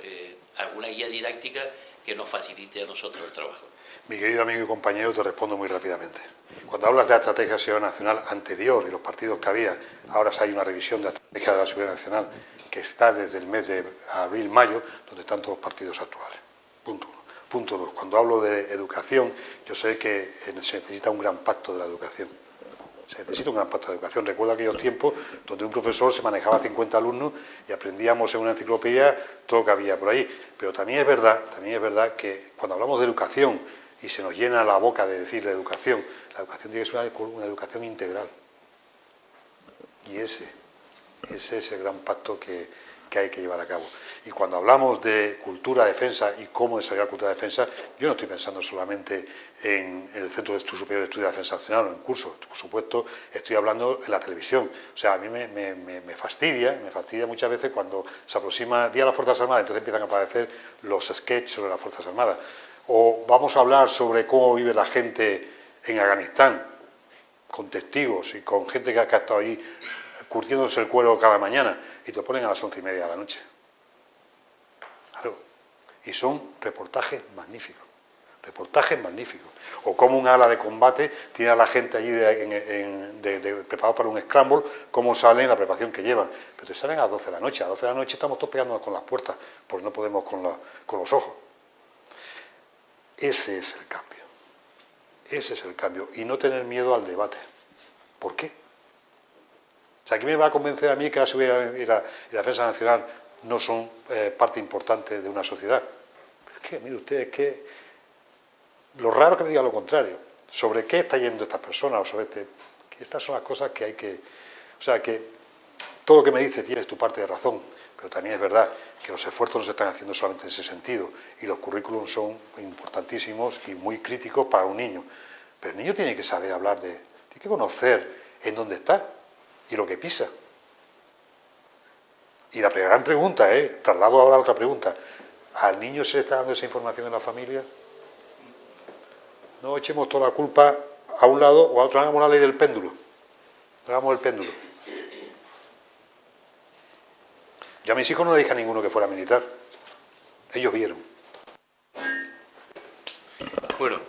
alguna guía didáctica que nos facilite a nosotros el trabajo. Mi querido amigo y compañero, te respondo muy rápidamente. Cuando hablas de la Estrategia de Seguridad Nacional anterior y los partidos que había, ahora hay una revisión de la Estrategia de la Seguridad Nacional que está desde el mes de abril-mayo, donde están todos los partidos actuales. Punto uno. Punto dos. Cuando hablo de educación, yo sé que se necesita un gran pacto de la educación. Se necesita un gran pacto de educación. Recuerdo aquellos tiempos donde un profesor se manejaba 50 alumnos y aprendíamos en una enciclopedia todo lo que había por ahí. Pero también es verdad que cuando hablamos de educación y se nos llena la boca de decir la educación tiene que ser una educación integral. Y ese es el gran pacto que hay que llevar a cabo. Y cuando hablamos de cultura, defensa y cómo desarrollar cultura de defensa, yo no estoy pensando solamente en el Centro de Estudios Superiores de Estudio de Defensa Nacional o en cursos, por supuesto, estoy hablando en la televisión. O sea, a mí me fastidia muchas veces cuando se aproxima el Día de las Fuerzas Armadas, entonces empiezan a aparecer los sketches sobre las Fuerzas Armadas. O vamos a hablar sobre cómo vive la gente en Afganistán, con testigos y con gente que ha estado allí curtiéndose el cuero cada mañana, y te lo ponen a las 11:30 de la noche. Claro. Y son reportajes magníficos. O como un ala de combate tiene a la gente allí preparado para un scramble, cómo salen, la preparación que llevan. Pero te salen a las 12 de la noche. A las 12 de la noche estamos todos pegándonos con las puertas, porque no podemos con los ojos. Ese es el cambio. Y no tener miedo al debate. ¿Por qué? O sea, ¿quién me va a convencer a mí que la seguridad y la defensa nacional no son parte importante de una sociedad? Es que, mire usted, es que lo raro que me diga lo contrario. ¿Sobre qué está yendo estas personas? O sobre estas son las cosas que hay que... O sea, que todo lo que me dice tienes tu parte de razón, pero también es verdad que los esfuerzos no se están haciendo solamente en ese sentido, y los currículums son importantísimos y muy críticos para un niño. Pero el niño tiene que saber hablar tiene que conocer en dónde está y lo que pisa. Y la gran pregunta, traslado ahora a otra pregunta, ¿al niño se le está dando esa información en la familia? No echemos toda la culpa a un lado o a otro, hagamos la ley del péndulo. Hagamos el péndulo. Yo a mis hijos no les dije a ninguno que fuera militar. Ellos vieron. Bueno,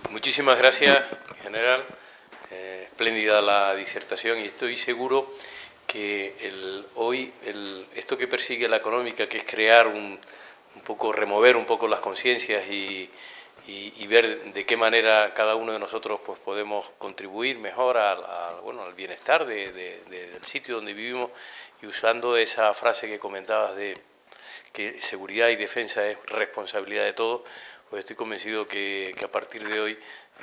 muchísimas gracias, general. Espléndida la disertación, y estoy seguro que esto que persigue la económica, que es crear remover un poco las conciencias y ver de qué manera cada uno de nosotros pues podemos contribuir mejor al bienestar del sitio donde vivimos, y usando esa frase que comentabas de que seguridad y defensa es responsabilidad de todos, pues estoy convencido que a partir de hoy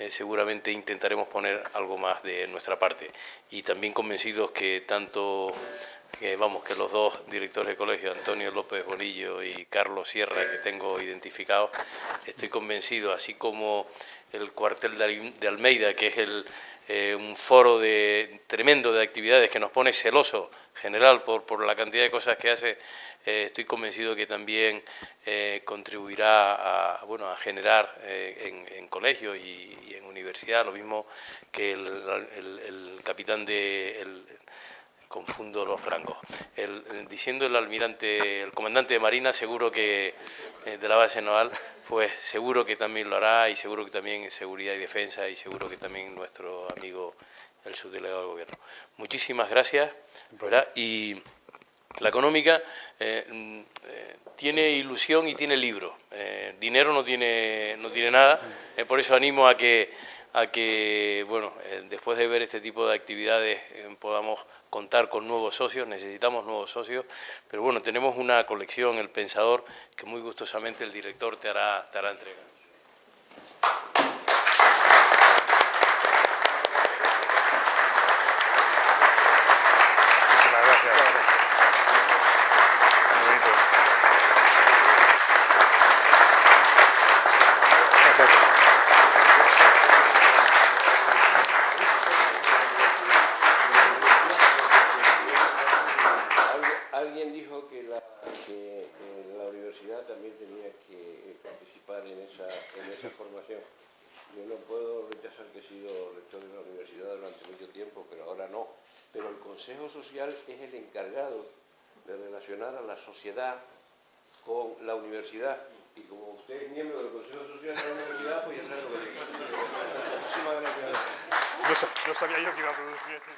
seguramente intentaremos poner algo más de nuestra parte, y también convencidos que que los dos directores de colegio, Antonio López Bonillo y Carlos Sierra, que tengo identificados, estoy convencido, así como el cuartel de Almeida, que es un foro tremendo de actividades que nos pone celoso, general, por la cantidad de cosas que hace, estoy convencido que también contribuirá a generar en colegios y en universidad, lo mismo que el capitán confundo los rangos. Diciendo el comandante de Marina, seguro que de la base naval, pues seguro que también lo hará, y seguro que también en seguridad y defensa, y seguro que también nuestro amigo el subdelegado del Gobierno. Muchísimas gracias, ¿verdad? Y la económica tiene ilusión y tiene libro. Dinero no tiene nada, por eso animo a que después de ver este tipo de actividades podamos contar con nuevos socios. Necesitamos nuevos socios, pero bueno, tenemos una colección, El Pensador, que muy gustosamente el director te hará entrega. Muchísimas gracias. Muy bonito. Alguien dijo que la universidad también tenía que participar en esa formación. Yo no puedo rechazar que he sido rector de la universidad durante mucho tiempo, pero ahora no. Pero el Consejo Social es el encargado de relacionar a la sociedad con la universidad. Y como usted es miembro del Consejo Social de la universidad, pues ya sabe lo que dice. Muchísimas gracias. No sabía yo que iba a producir este.